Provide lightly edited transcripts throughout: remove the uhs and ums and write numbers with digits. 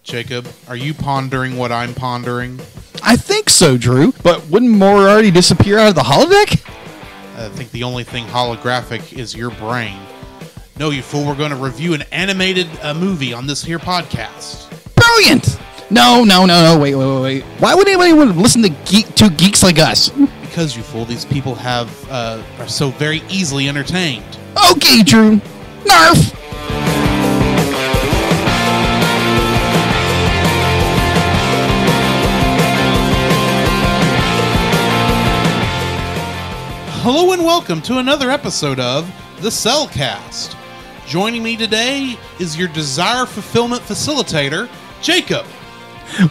Jacob, are you pondering what I'm pondering? I think so, Drew. But wouldn't more already disappear out of the holodeck? I think the only thing holographic is your brain. No, you fool, we're going to review an animated movie on this here podcast. Brilliant! No, wait. Why would anybody want to listen to two geeks like us? Because, you fool, these people are so very easily entertained. Okay, Drew. Narf! Hello and welcome to another episode of The Cellcast. Joining me today is your desire fulfillment facilitator, Jacob.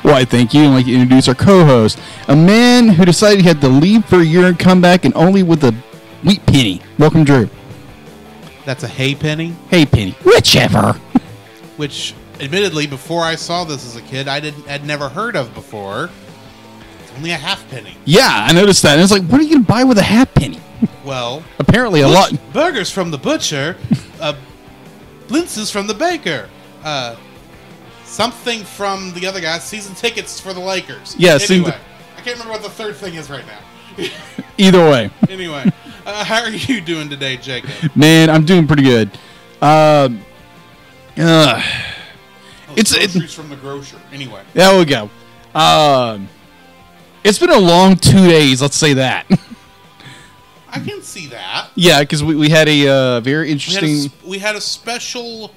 Why, thank you. I'd like to introduce our co-host, a man who decided he had to leave for a year and come back, and only with a wheat penny. Welcome, Drew. That's a hay penny? Hay penny. Whichever. Which, admittedly, before I saw this as a kid, I'd never heard of before. It's only a half penny. Yeah, I noticed that. And it's like, what are you going to buy with a half penny? Well, apparently a lot. Burgers from the butcher, blintzes from the baker, something from the other guy, season tickets for the Lakers. Yeah, anyway, I can't remember what the third thing is right now. Either way. Anyway, how are you doing today, Jacob? Man, I'm doing pretty good. It's from the grocer. Anyway. There we go. It's been a long 2 days, let's say that. I can see that. Yeah, because we had a very interesting... We had a special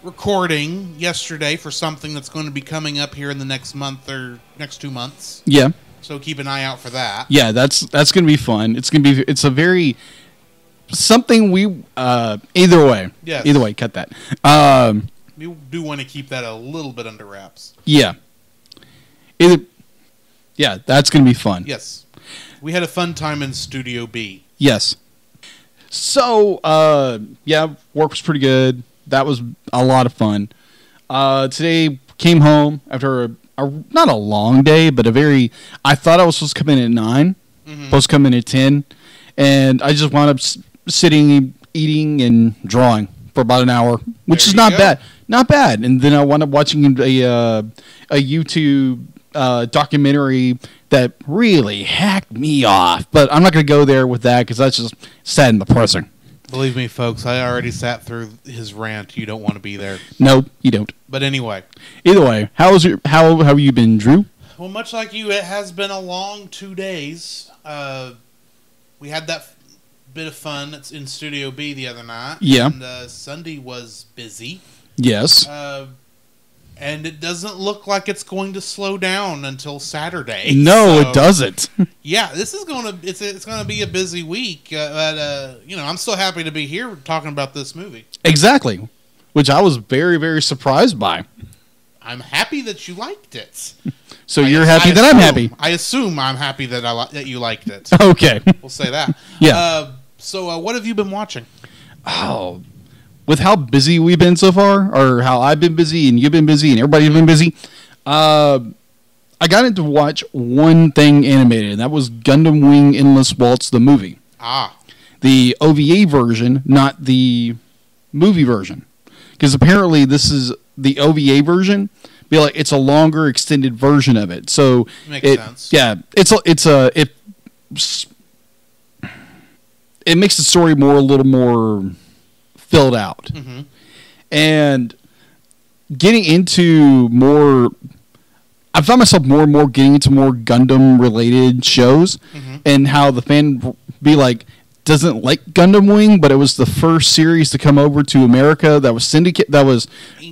recording yesterday for something that's going to be coming up here in the next month or next 2 months. Yeah. So keep an eye out for that. Yeah, that's going to be fun. It's a very... Something we... either way. Yes. Either way, cut that. We do want to keep that a little bit under wraps. Yeah. Yeah, that's going to be fun. Yes. We had a fun time in Studio B. Yes. So, yeah, work was pretty good. That was a lot of fun. Today, came home after not a long day, but I thought I was supposed to come in at 9, supposed to come in at 10, and I just wound up sitting, eating, and drawing for about an hour, which is not bad. Not bad. And then I wound up watching a YouTube documentary that really hacked me off. But I'm not going to go there with that because that's just sad and depressing. Believe me, folks, I already sat through his rant. You don't want to be there. No, you don't. But anyway. Either way, how have you been, Drew? Well, much like you, it has been a long 2 days. We had that bit of fun in Studio B the other night. Yeah. And Sunday was busy. Yes. And it doesn't look like it's going to slow down until Saturday. No, it doesn't. Yeah, this is it's going to be a busy week. But I'm still happy to be here talking about this movie. Exactly, which I was very, very surprised by. I'm happy that you liked it. So you're happy that I'm happy. I assume I'm happy that you liked it. Okay, we'll say that. Yeah. So what have you been watching? Oh. With how busy we've been so far, or how I've been busy and you've been busy and everybody's been busy, I got into watch one thing animated, and that was Gundam Wing Endless Waltz, the movie. The OVA version, not the movie version. Because apparently this is the OVA version, it's a longer, extended version of it. So makes sense. Yeah, it makes the story a little more filled out. And getting into more, I found myself more and more getting into more Gundam related shows, and how the fan doesn't like Gundam Wing, but it was the first series to come over to America that was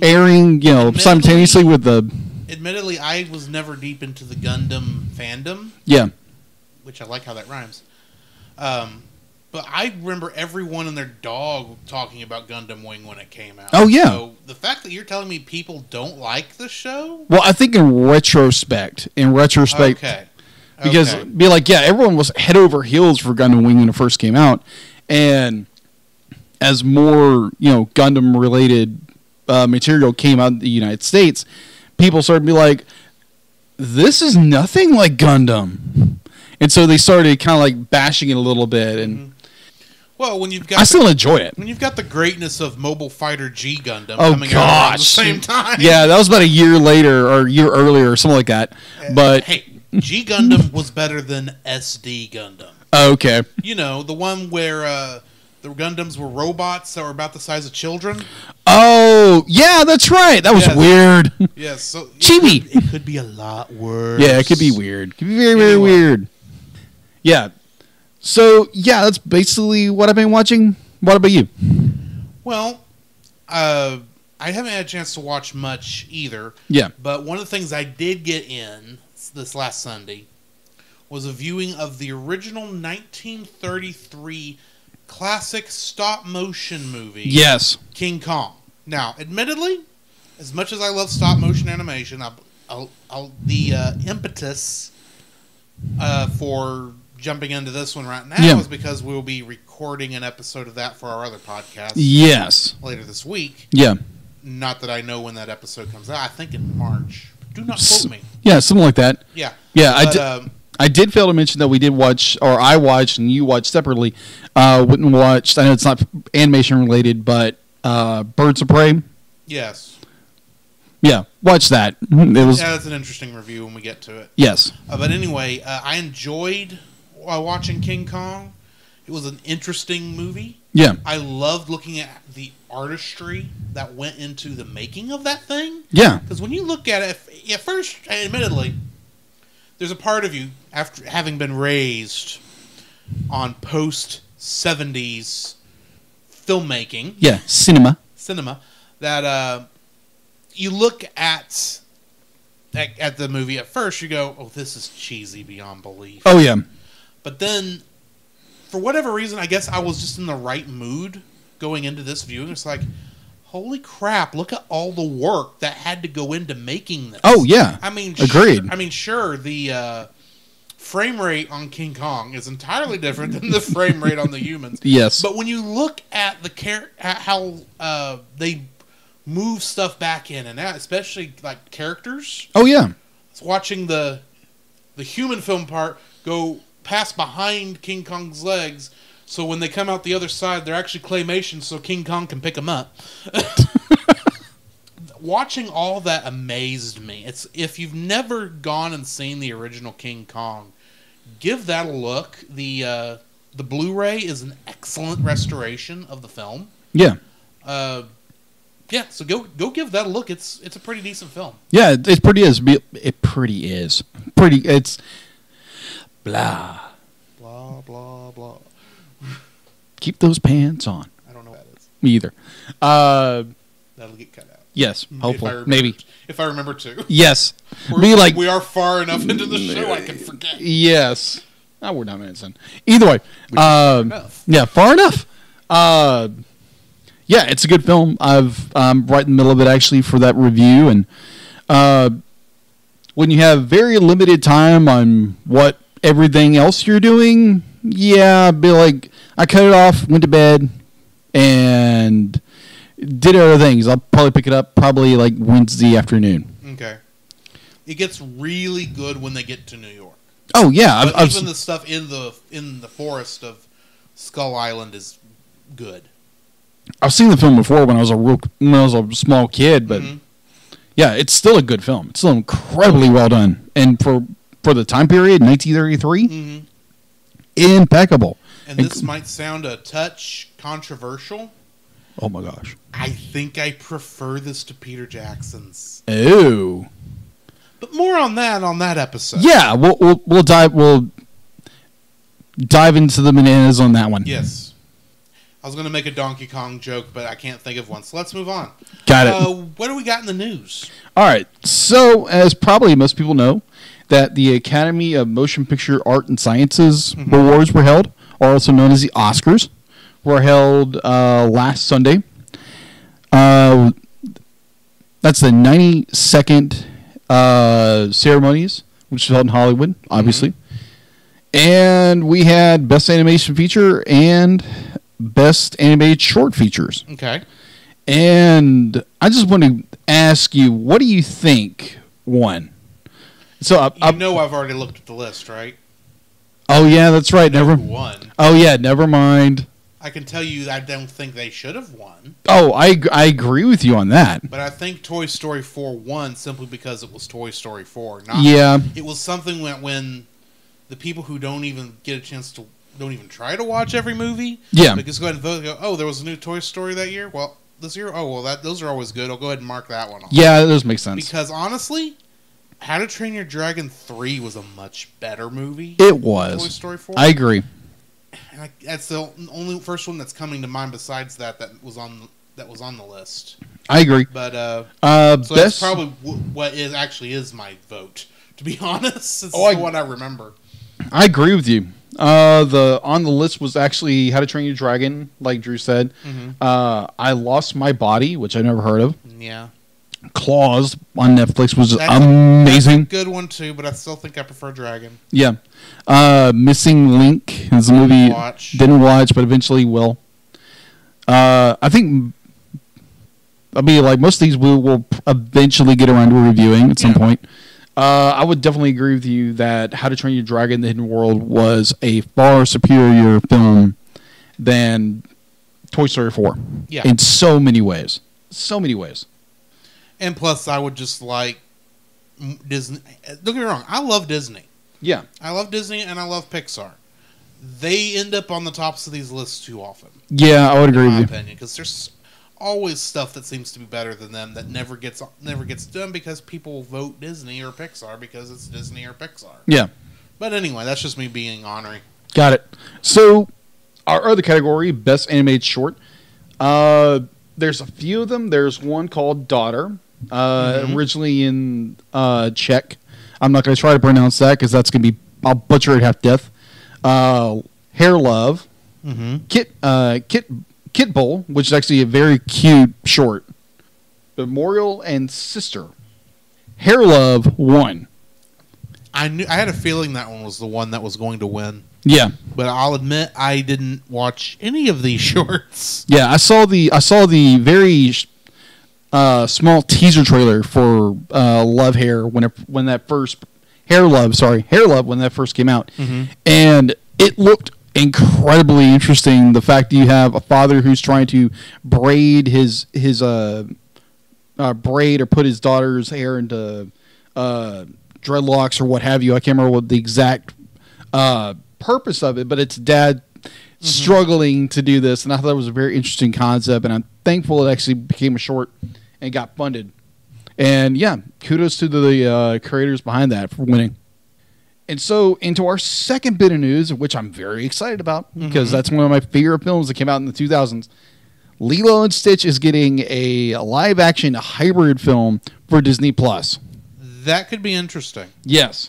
airing simultaneously with the... Admittedly, I was never deep into the Gundam fandom. Yeah. Which I like how that rhymes. But I remember everyone and their dog talking about Gundam Wing when it came out. Oh, yeah. So the fact that you're telling me people don't like the show? Well, I think in retrospect. Okay. Because, everyone was head over heels for Gundam Wing when it first came out. And as more, Gundam-related material came out in the United States, people started to be like, this is nothing like Gundam. And so they started kind of bashing it a little bit. And Well, when you've got I still enjoy it. when you've got the greatness of Mobile Fighter G Gundam Oh coming out at the gosh! same time. Yeah, that was about a year later or a year earlier or something like that. But hey, G Gundam was better than SD Gundam. okay. You know, the one where the Gundams were robots that were about the size of children. Oh, yeah, that's right. That was weird. Yes, so Chibi. It could be a lot worse. Yeah, it could be weird. It could be very, very weird. Yeah. So, yeah, that's basically what I've been watching. What about you? Well, I haven't had a chance to watch much either. Yeah. But one of the things I did get in this last Sunday was a viewing of the original 1933 classic stop-motion movie. Yes. King Kong. Now, admittedly, as much as I love stop-motion animation, the impetus for jumping into this one right now is because we'll be recording an episode of that for our other podcast. Yes. Later this week. Yeah. Not that I know when that episode comes out. I think in March. Do not quote me. Yeah, something like that. Yeah. Yeah, But, I did fail to mention that we did watch, or I watched and you watched separately. Wouldn't watch. I know it's not animation related, but Birds of Prey. Yes. Yeah, watch that. It was that's an interesting review when we get to it. yes. But anyway, I enjoyed watching King Kong. It was an interesting movie. Yeah. I loved looking at the artistry that went into the making of that thing. Yeah. Because when you look at it, at first, admittedly, there's a part of you, after having been raised on post-70s filmmaking, Yeah. Cinema. that you look at the movie at first, you go, oh, this is cheesy beyond belief. Oh yeah. But then, for whatever reason, I guess I was just in the right mood going into this viewing. It's like, holy crap, look at all the work that had to go into making this. Oh yeah. I mean, agreed. Sure, the frame rate on King Kong is entirely different than the frame rate on the humans. Yes. But when you look at at how they move stuff back in and out, especially like characters. Oh yeah. It's watching the human film part go pass behind King Kong's legs, so when they come out the other side, they're actually claymation, so King Kong can pick them up. Watching all that amazed me. It's if you've never gone and seen the original King Kong, give that a look. The Blu-ray is an excellent restoration of the film. Yeah. Yeah, so go give that a look. It's a pretty decent film. Yeah, it pretty is. It pretty is. It's blah. Blah, blah, blah. Keep those pants on. I don't know what that is. Me either. That'll get cut out. Yes, hopefully. Maybe. If I remember to. Yes. We are far enough into the show I can forget. Yes. Oh, we're not medicine. Either way. Far enough. Yeah, far enough. Yeah, it's a good film. I'm right in the middle of it actually for that review, and when you have very limited time on what everything else you're doing, yeah, I'd be like, I cut it off, went to bed, and did other things. I'll probably pick it up probably like Wednesday afternoon. Okay. It gets really good when they get to New York. Oh yeah, But even the stuff in the forest of Skull Island is good. I've seen the film before when I was a small kid, but yeah, it's still a good film. It's still incredibly well done, and for the time period, 1933, impeccable. And this might sound a touch controversial. Oh my gosh! I think I prefer this to Peter Jackson's. Oh, but more on that episode. Yeah, we'll dive into the bananas on that one. Yes. I was going to make a Donkey Kong joke, but I can't think of one. So let's move on. Got it. What do we got in the news? All right. So, as probably most people know, that the Academy of Motion Picture Art and Sciences awards were held, or also known as the Oscars, were held last Sunday. That's the 92nd ceremonies, which was held in Hollywood, obviously. And we had Best Animation Feature and Best Animated Short Features. Okay. And I just want to ask you, what do you think won? So I've already looked at the list, right? Oh yeah, that's right. Who won? Oh yeah, never mind. I can tell you I don't think they should have won. Oh, I agree with you on that. But I think Toy Story 4 won simply because it was Toy Story 4. It was something when the people who don't even get a chance to, don't even try to watch every movie. Yeah. They just go ahead and vote and go, oh, there was a new Toy Story that year? Well, this year? Oh, well, those are always good. I'll go ahead and mark that one off. Yeah, those make sense. Because honestly, How to Train Your Dragon 3 was a much better movie. It was. Toy Story 4. I agree. And that's the only first one that's coming to mind besides that was on the list. I agree. But so that's probably what actually is my vote. To be honest, it's the one I remember. I agree with you. On the list was actually How to Train Your Dragon, like Drew said. Mm-hmm. I Lost My Body, which I never heard of. Yeah. Claws on Netflix was amazing. That's a good one too, but I still think I prefer Dragon. Yeah. Missing Link is a movie didn't watch, but eventually will. I think like most of these we will eventually get around to reviewing at some point. I would definitely agree with you that How to Train Your Dragon: The Hidden World was a far superior film than Toy Story 4. Yeah. In so many ways. So many ways. And plus, I would just like Disney. Don't get me wrong. I love Disney. Yeah. I love Disney and I love Pixar. They end up on the tops of these lists too often. Yeah, I would agree with you. In my opinion, because there's always stuff that seems to be better than them that never gets done because people vote Disney or Pixar because it's Disney or Pixar. Yeah. But anyway, that's just me being ornery. Got it. So, our other category, Best Animated Short. There's a few of them. There's one called Daughter, originally in Czech. I'm not going to try to pronounce that because that's going to be, I'll butcher it half death. Hair Love, Kit Bull, which is actually a very cute short. Memorial and Sister. Hair Love won. I had a feeling that one was the one that was going to win. Yeah, but I'll admit I didn't watch any of these shorts. Yeah, I saw the very small teaser trailer for Love Hair when that first Hair Love when that first came out, and it looked incredibly interesting. The fact that you have a father who's trying to braid his braid or put his daughter's hair into dreadlocks or what have you. I can't remember what the exact purpose of it, but it's dad struggling to do this, and I thought it was a very interesting concept, and I'm thankful it actually became a short and got funded. And yeah, kudos to the creators behind that for winning. And so into our second bit of news, which I'm very excited about because that's one of my favorite films that came out in the 2000s. Lilo and Stitch is getting a live-action hybrid film for Disney Plus. That could be interesting. Yes.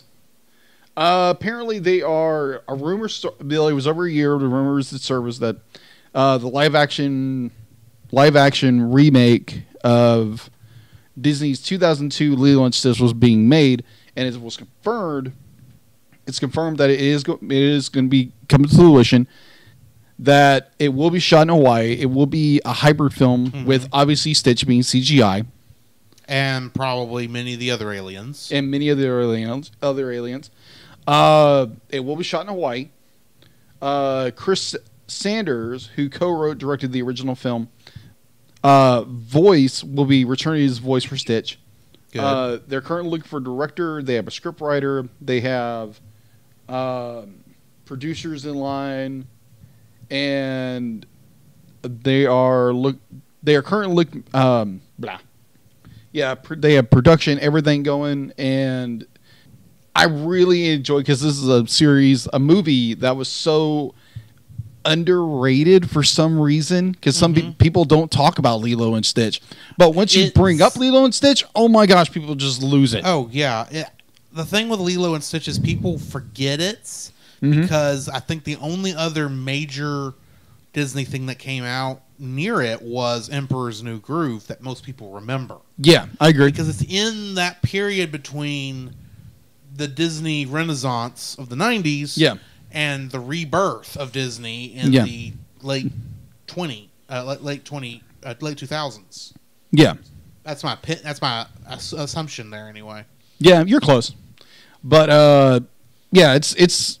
Apparently, they are a rumor. It was over a year. The rumors that surfaced that the live action remake of Disney's 2002 Lilo and Stitch was being made, and it was confirmed. It's confirmed that it is going to be coming to fruition. That it will be shot in Hawaii. It will be a hybrid film with obviously Stitch being CGI, and probably many of the other aliens. It will be shot in Hawaii. Chris Sanders, who co-wrote, directed the original film, voice will be returning his voice for Stitch. Good. They're currently looking for a director. They have a script writer. They have producers in line, and they are currently looking. Yeah, they have production, everything going, and I really enjoy because this is a movie that was so underrated for some reason because some people don't talk about Lilo and Stitch, but once you bring up Lilo and Stitch, oh my gosh, people just lose it. Oh yeah, the thing with Lilo and Stitch is people forget it because I think the only other major Disney thing that came out near it was Emperor's New Groove that most people remember. Yeah, I agree. Because it's in that period between the Disney Renaissance of the 90s and the rebirth of Disney in the late 2000s. Yeah. That's my assumption there anyway. Yeah, you're close. But it's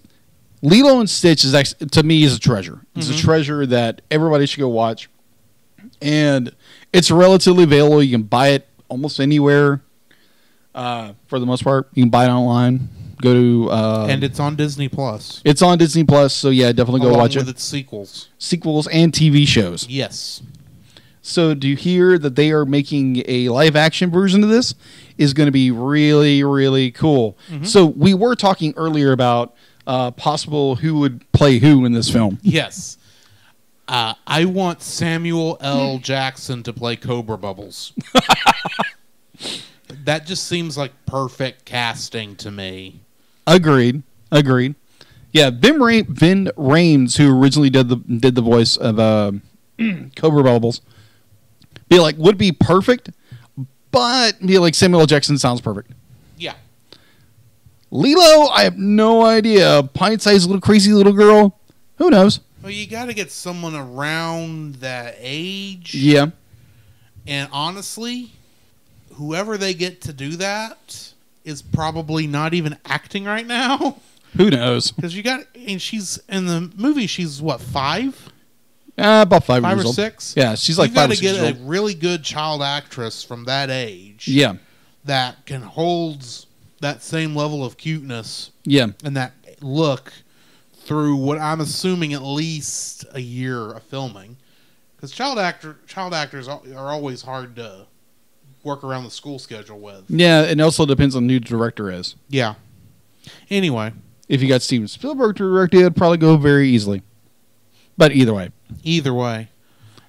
Lilo and Stitch is actually, to me, is a treasure. It's a treasure that everybody should go watch. And it's relatively available. You can buy it almost anywhere. For the most part, you can buy it online. Go to and it's on Disney Plus. It's on Disney Plus, so yeah, definitely go watch it. With its sequels and TV shows. Yes. So, do you hear that they are making a live action version of this? Is going to be really, really cool. So, we were talking earlier about possible who would play who in this film. Yes. I want Samuel L. Jackson to play Cobra Bubbles. That just seems like perfect casting to me. Agreed. Yeah, Vin Rames, who originally did the voice of Cobra Bubbles, would be perfect, but Samuel L. Jackson sounds perfect. Yeah. Lilo, I have no idea. Pint-sized little crazy little girl. Who knows? Well, you got to get someone around that age. Yeah. And honestly, whoever they get to do that is probably not even acting right now. Who knows? Because she's in the movie. She's what, 5? About 5 years or old. 6. Yeah, she's like 5 or 6 years old. You got to get a really good child actress from that age. Yeah. That can hold that same level of cuteness. Yeah. And that look through what I'm assuming at least a year of filming. Because child actors are always hard to work around the school schedule with. Yeah, it also depends on who the director is. Yeah. Anyway. If you got Steven Spielberg to direct it, it'd probably go very easily. But either way.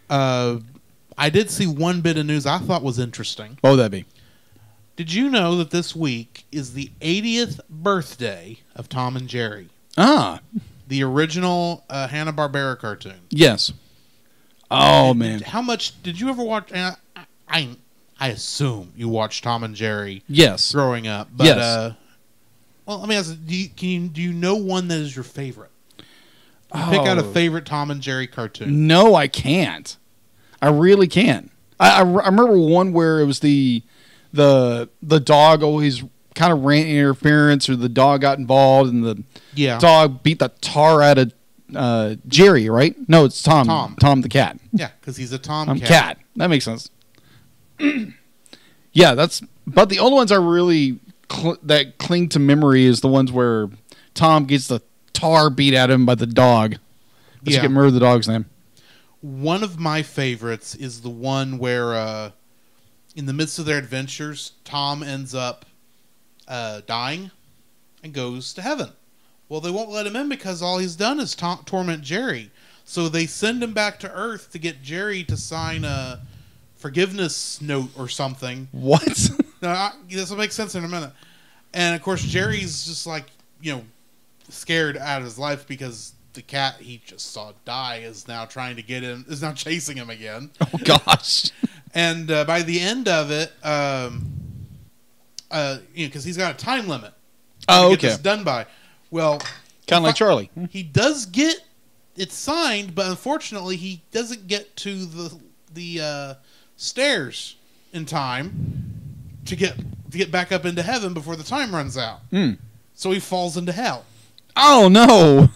I did see one bit of news I thought was interesting. What would that be? Did you know that this week is the 80th birthday of Tom and Jerry? Ah. The original Hanna-Barbera cartoon. Yes. Oh, man. How much did you ever watch? I assume you watched Tom and Jerry. Yes. Growing up. But, yes. Well, let me ask you, do you know one that is your favorite? Pick out a favorite Tom and Jerry cartoon. No, I can't. I really can't. I remember one where it was the dog always kind of ran interference, or the dog got involved, and the dog beat the tar out of Jerry, right? No, it's Tom. Tom the cat. Yeah, because he's a Tom cat. That makes sense. Yeah, but the only ones I really that cling to memory is the ones where Tom gets the tar beat at him by the dog. I can't remember the dog's name. One of my favorites is the one where, in the midst of their adventures, Tom ends up dying and goes to heaven. Well, they won't let him in because all he's done is torment Jerry. So they send him back to Earth to get Jerry to sign a forgiveness note or something. What? No, this will make sense in a minute. And, of course, Jerry's just scared out of his life because the cat he just saw die is now trying to get him, is now chasing him again. Oh, gosh. And by the end of it, because he's got a time limit. Oh, to okay. get this done by. Well, kind of like Charlie. He does get it signed, but unfortunately, he doesn't get to the stairs in time to get back up into heaven before the time runs out. So he falls into hell. Oh, no.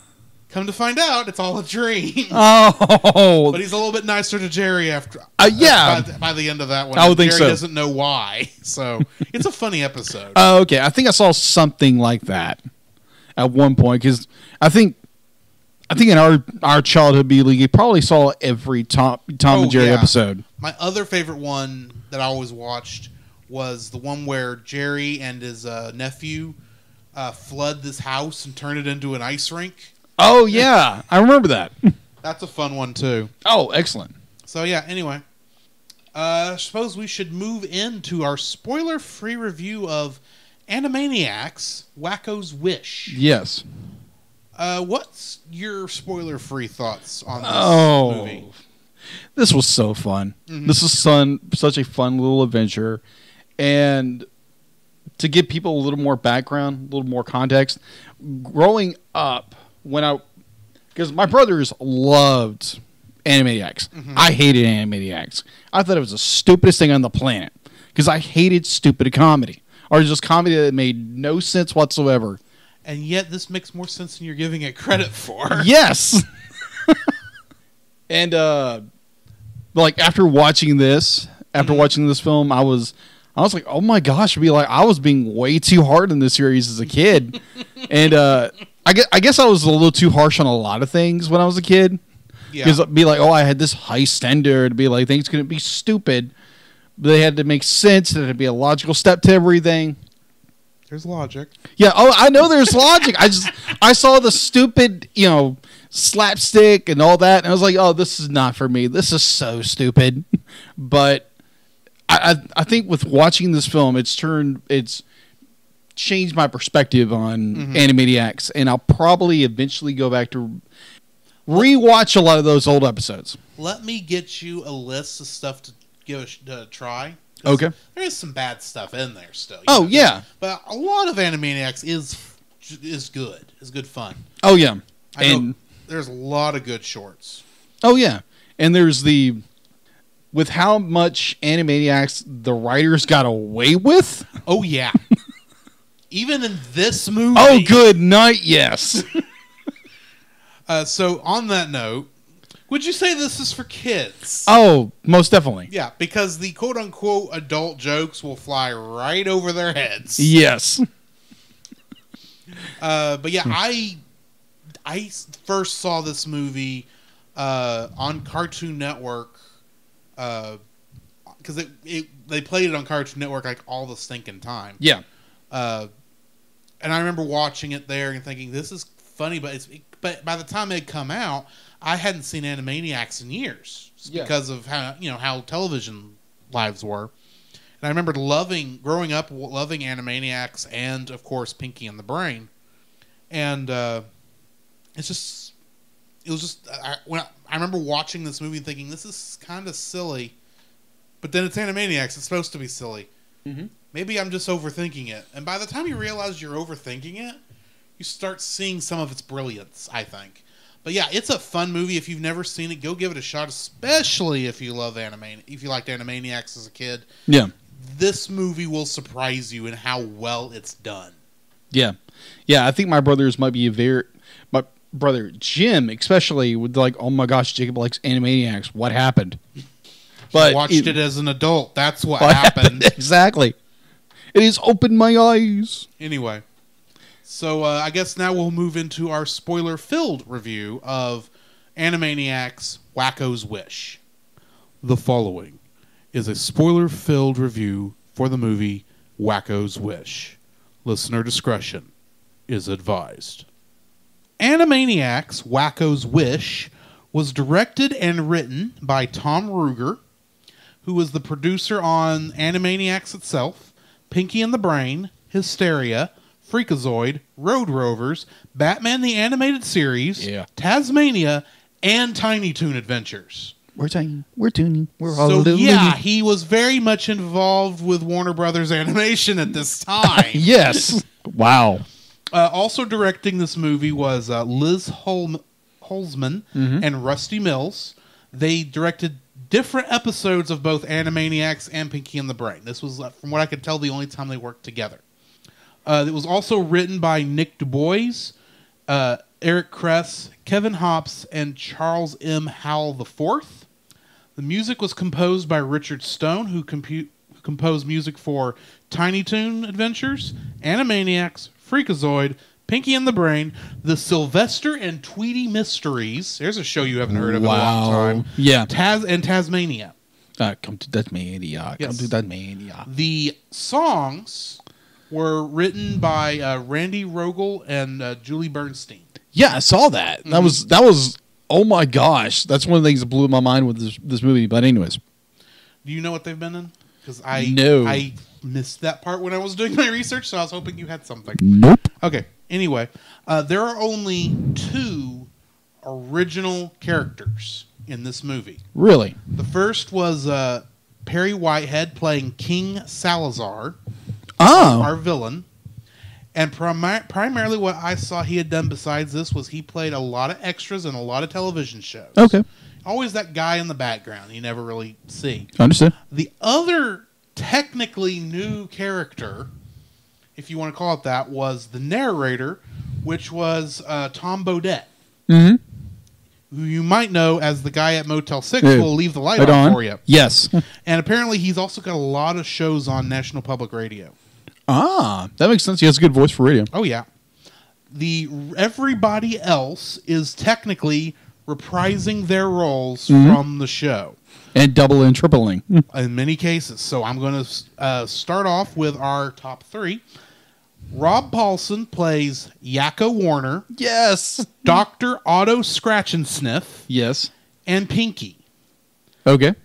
Come to find out, it's all a dream. Oh. But he's a little bit nicer to Jerry after. Yeah. By the end of that one. I would think Jerry so. Doesn't know why. So it's a funny episode. Oh, okay. I think I saw something like that at one point, because I think in our childhood B League, you probably saw every Tom and Jerry episode. My other favorite one that I always watched was the one where Jerry and his nephew flood this house and turn it into an ice rink. Oh, yeah. I remember that. That's a fun one, too. Oh, excellent. So, yeah, anyway. I suppose we should move into our spoiler-free review of Animaniacs, Wakko's Wish. Yes. What's your spoiler-free thoughts on this movie? This was so fun. Mm-hmm. This is such a fun little adventure. And to give people a little more background, a little more context, growing up, because my brothers loved Animaniacs. Mm-hmm. I hated Animaniacs. I thought it was the stupidest thing on the planet because I hated stupid comedy, or just comedy that made no sense whatsoever. and yet this makes more sense than you're giving it credit for. Yes. And like after watching this film, I was like, oh my gosh, I was being way too hard on this series as a kid. And I guess I was a little too harsh on a lot of things when I was a kid. Because I'd be like, oh, I had this high standard. Be like, things couldn't be stupid. But they had to make sense. There had to be a logical step to everything. There's logic. Yeah, oh, I know there's logic. I saw the stupid, slapstick and all that, and I was like, oh, this is not for me. This is so stupid. But I think with watching this film, it's changed my perspective on Animaniacs, and I'll probably eventually go back to rewatch a lot of those old episodes. Let me get you a list of stuff to give a try. Okay. There is some bad stuff in there still. Oh, yeah. But a lot of Animaniacs is good. Is good fun. Oh, yeah. I know there's a lot of good shorts. Oh, yeah. And there's with how much Animaniacs the writers got away with. Oh, yeah. Even in this movie. Oh, good night, yes. So, on that note, would you say this is for kids? Oh, most definitely. Yeah, because the quote-unquote adult jokes will fly right over their heads. Yes. But yeah, I first saw this movie on Cartoon Network because they played it on Cartoon Network like all the stinking time. Yeah. And I remember watching it there and thinking, this is funny, but by the time it had come out, I hadn't seen Animaniacs in years because of how television lives were. And I remember growing up loving Animaniacs and, of course, Pinky and the Brain. And I remember watching this movie and thinking, this is kind of silly. But then it's Animaniacs. It's supposed to be silly. Mm-hmm. Maybe I'm just overthinking it. And by the time you realize you're overthinking it, you start seeing some of its brilliance, I think. But yeah, it's a fun movie. If you've never seen it, go give it a shot, especially if you liked Animaniacs as a kid. Yeah. This movie will surprise you in how well it's done. Yeah. Yeah, I think my brothers might be my brother Jim especially would like, oh my gosh, Jacob likes Animaniacs. What happened? But watched it as an adult. That's what happened. Exactly. It has opened my eyes. Anyway. So I guess now we'll move into our spoiler-filled review of Animaniacs Wakko's Wish. The following is a spoiler-filled review for the movie Wakko's Wish. Listener discretion is advised. Animaniacs Wakko's Wish was directed and written by Tom Ruegger, who was the producer on Animaniacs itself, Pinky and the Brain, Hysteria, Freakazoid, Road Rovers, Batman the Animated Series, Tasmania, and Tiny Toon Adventures. We're tuning. We're all yeah, he was very much involved with Warner Brothers Animation at this time. Yes. Wow. Also directing this movie was Liz Holzman and Rusty Mills. They directed different episodes of both Animaniacs and Pinky and the Brain. This was, from what I could tell, the only time they worked together. It was also written by Nick DuBois, Eric Kress, Kevin Hopps, and Charles M. Howell IV. The music was composed by Richard Stone, who composed music for Tiny Toon Adventures, Animaniacs, Freakazoid, Pinky and the Brain, The Sylvester and Tweety Mysteries. There's a show you haven't heard of in a long time. Yeah. And Tasmania. Come to Tasmania. Yes. Come to Tasmania. The songs were written by Randy Rogel and Julie Bernstein. Yeah, I saw that. Mm-hmm. That was. Oh my gosh, that's one of the things that blew my mind with this movie. But anyways, do you know what they've been in? Because I missed that part when I was doing my research, so I was hoping you had something. Nope. Okay. Anyway, there are only 2 original characters in this movie. Really? The first was Perry Whitehead playing King Salazar. Oh. Our villain. And primarily what I saw he had done besides this was he played a lot of extras in a lot of television shows. Okay. Always that guy in the background you never really see. Understood. The other technically new character, if you want to call it that, was the narrator, which was Tom Bodette, Mm-hmm. who you might know as the guy at Motel 6 who will leave the light on for you. Yes. And apparently he's also got a lot of shows on National Public Radio. Ah, that makes sense. He has a good voice for radio. Oh, yeah. Everybody else is technically reprising their roles from the show. And double and tripling. In many cases. So I'm going to start off with our top three. Rob Paulson plays Yakko Warner. Yes. Dr. Otto Scratch and Sniff. Yes. And Pinky. Okay.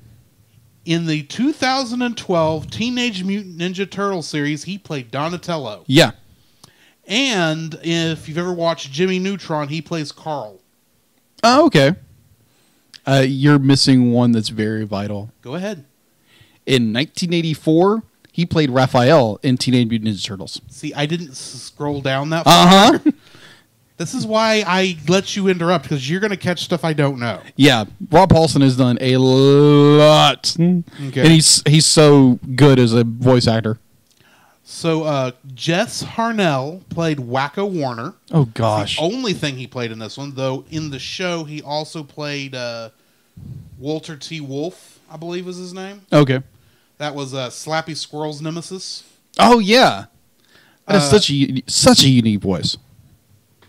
In the 2012 Teenage Mutant Ninja Turtle series, he played Donatello. Yeah. And if you've ever watched Jimmy Neutron, he plays Carl. Oh, okay. You're missing one that's very vital. Go ahead. In 1984, he played Raphael in Teenage Mutant Ninja Turtles. See, I didn't scroll down that far. Uh-huh. This is why I let you interrupt, because you're going to catch stuff I don't know. Yeah, Rob Paulson has done a lot. Okay. And he's so good as a voice actor. So, Jess Harnell played Wakko Warner. Oh, gosh. The only thing he played in this one, though in the show he also played Walter T. Wolf, I believe was his name. Okay. That was Slappy Squirrel's nemesis. Oh, yeah. That is such a unique voice.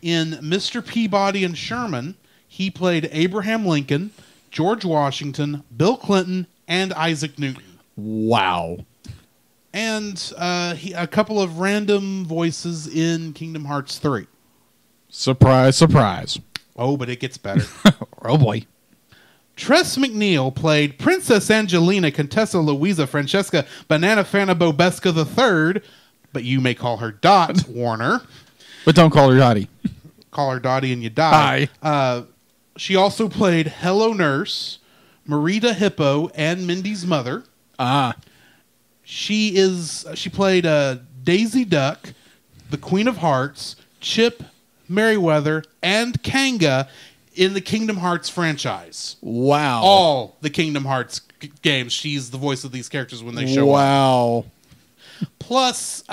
In Mr. Peabody and Sherman, he played Abraham Lincoln, George Washington, Bill Clinton, and Isaac Newton. Wow. And a couple of random voices in Kingdom Hearts 3. Surprise, surprise. Oh, but it gets better. Oh, boy. Tress MacNeille played Princess Angelina, Contessa, Louisa, Francesca, Banana Fana, Bobesca III, but you may call her Dot Warner. But don't call her Dottie. Call her Dottie and you die. Hi. She also played Hello Nurse, Marita Hippo, and Mindy's mother. Ah. She played Daisy Duck, the Queen of Hearts, Chip, Merryweather, and Kanga in the Kingdom Hearts franchise. Wow. All the Kingdom Hearts games. She's the voice of these characters when they show up. Wow. Plus,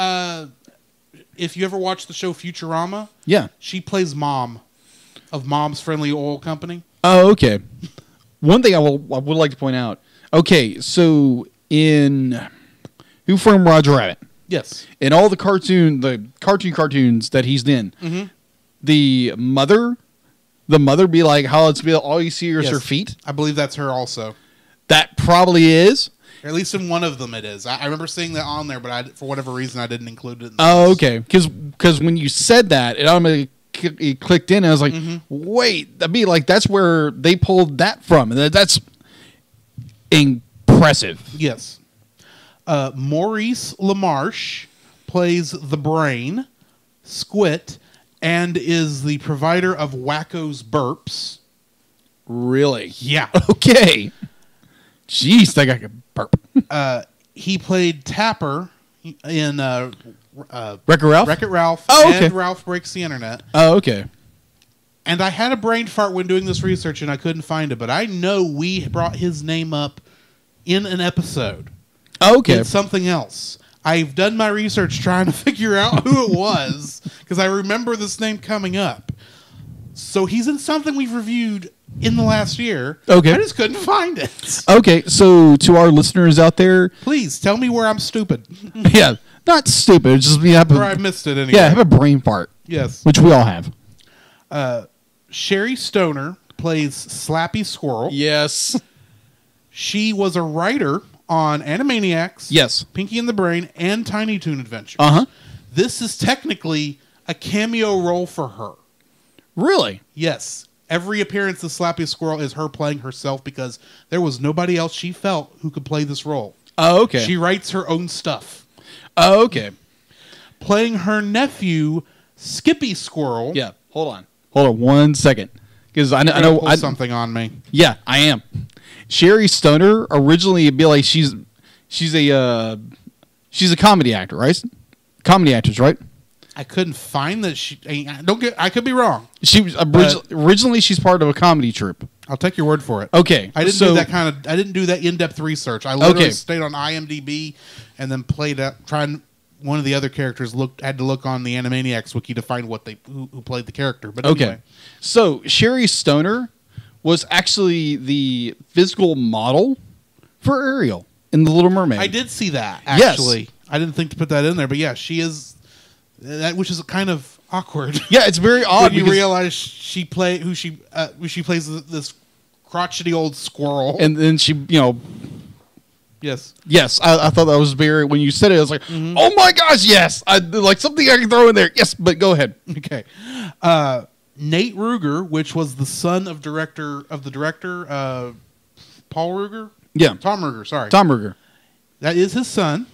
if you ever watch the show Futurama, yeah, she plays Mom of Mom's Friendly Oil Company. Oh, okay. One thing I would like to point out. Okay, so in Who Framed Roger Rabbit? Yes. In all the cartoons that he's in, the mother be like, how it's all you see is her feet? I believe that's her also. That probably is. Or at least in one of them it is. I remember seeing that on there, but for whatever reason I didn't include it in the list. Okay. Because when you said that, it automatically clicked in, and I was like, wait, that's where they pulled that from. And that's impressive. Yes. Maurice LaMarche plays the Brain, Squit, and is the provider of Wakko's burps. Really? Yeah. Okay. Jeez, that guy could burp. He played Tapper in Wreck-It Ralph? Wreck-It Ralph and Ralph Breaks the Internet. Oh, okay. And I had a brain fart when doing this research, and I couldn't find it, but I know we brought his name up in an episode. Oh, okay. In something else. I've done my research trying to figure out who it was, because I remember this name coming up. So he's in something we've reviewed in the last year. Okay. I just couldn't find it. Okay, so to our listeners out there... Please, tell me where I'm stupid. Yeah, not stupid. Just me or I missed it anyway. Yeah, have a brain fart. Yes. Which we all have. Sherry Stoner plays Slappy Squirrel. Yes. She was a writer on Animaniacs, yes, Pinky and the Brain, and Tiny Toon Adventures. Uh-huh. This is technically a cameo role for her. Really? Yes. Every appearance of Slappy Squirrel is her playing herself because there was nobody else she felt who could play this role. Oh, okay. She writes her own stuff. Oh, okay. Playing her nephew, Skippy Squirrel. Yeah, hold on 1 second. Because I know pull something on me. Yeah, I am. Sherry Stoner originally it'd be like she's a comedy actor, right? Comedy actress, right? I couldn't find that I could be wrong. She was originally she's part of a comedy troupe. I'll take your word for it. Okay. I didn't do that in-depth research. I literally stayed on IMDb and then tried one of the other characters had to look on the Animaniacs wiki to find who played the character. But Okay. anyway. So Sherry Stoner was actually the physical model for Ariel in The Little Mermaid. I did see that, actually. Yes. I didn't think to put that in there, but yeah, she is that, which is kind of awkward. Yeah, it's very odd when you realize she plays this crotchety old squirrel, and then she, yes, I thought that was very. When you said it, I was like, oh my gosh, yes, like something I can throw in there. Yes, but go ahead. Okay, Nate Ruger, which was the son of the director, Paul Ruger. Yeah, Tom Ruger. Sorry, Tom Ruger. That is his son.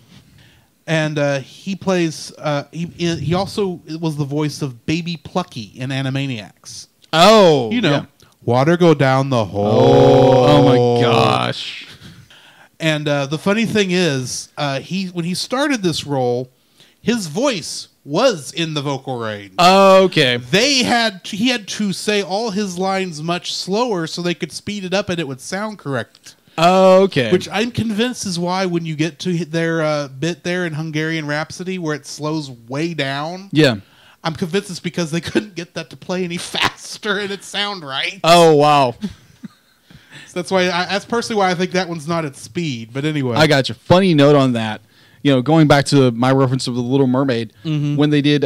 And he plays. He also was the voice of Baby Plucky in Animaniacs. Oh, water go down the hole. Oh my gosh! And the funny thing is, when he started this role, his voice was in the vocal range. Oh, okay. He had to say all his lines much slower so they could speed it up and it would sound correct. Oh, okay. Which I'm convinced is why when you get to their bit there in Hungarian Rhapsody where it slows way down. Yeah. I'm convinced it's because they couldn't get that to play any faster and it sound right. Oh, wow. So that's personally why I think that one's not at speed. But anyway. I got you. Funny note on that. Going back to my reference of The Little Mermaid, when they did,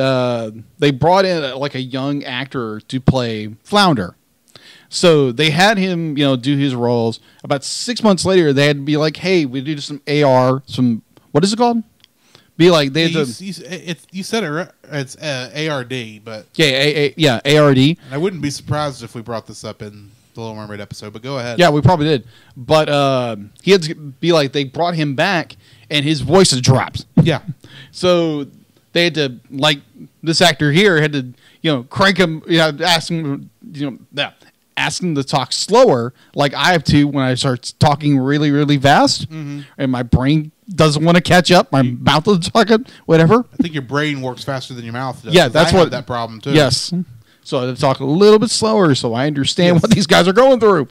they brought in a young actor to play Flounder. So they had him, do his roles. About 6 months later, they had to be like, "Hey, we do some AR, what is it called?" Be like they had you said it right. It's ARD, but ARD. And I wouldn't be surprised if we brought this up in the Little Mermaid episode. But go ahead. Yeah, we probably did. But he had to be like they brought him back, and his voice has dropped. Yeah. So they had to this actor here had to crank him, ask him ask him to talk slower, like I have to when I start talking really, really fast, and my brain doesn't want to catch up. My mouth doesn't talk it, whatever. I think your brain works faster than your mouth does. Yeah, that's I have that problem too. Yes, so I have to talk a little bit slower so I understand what these guys are going through.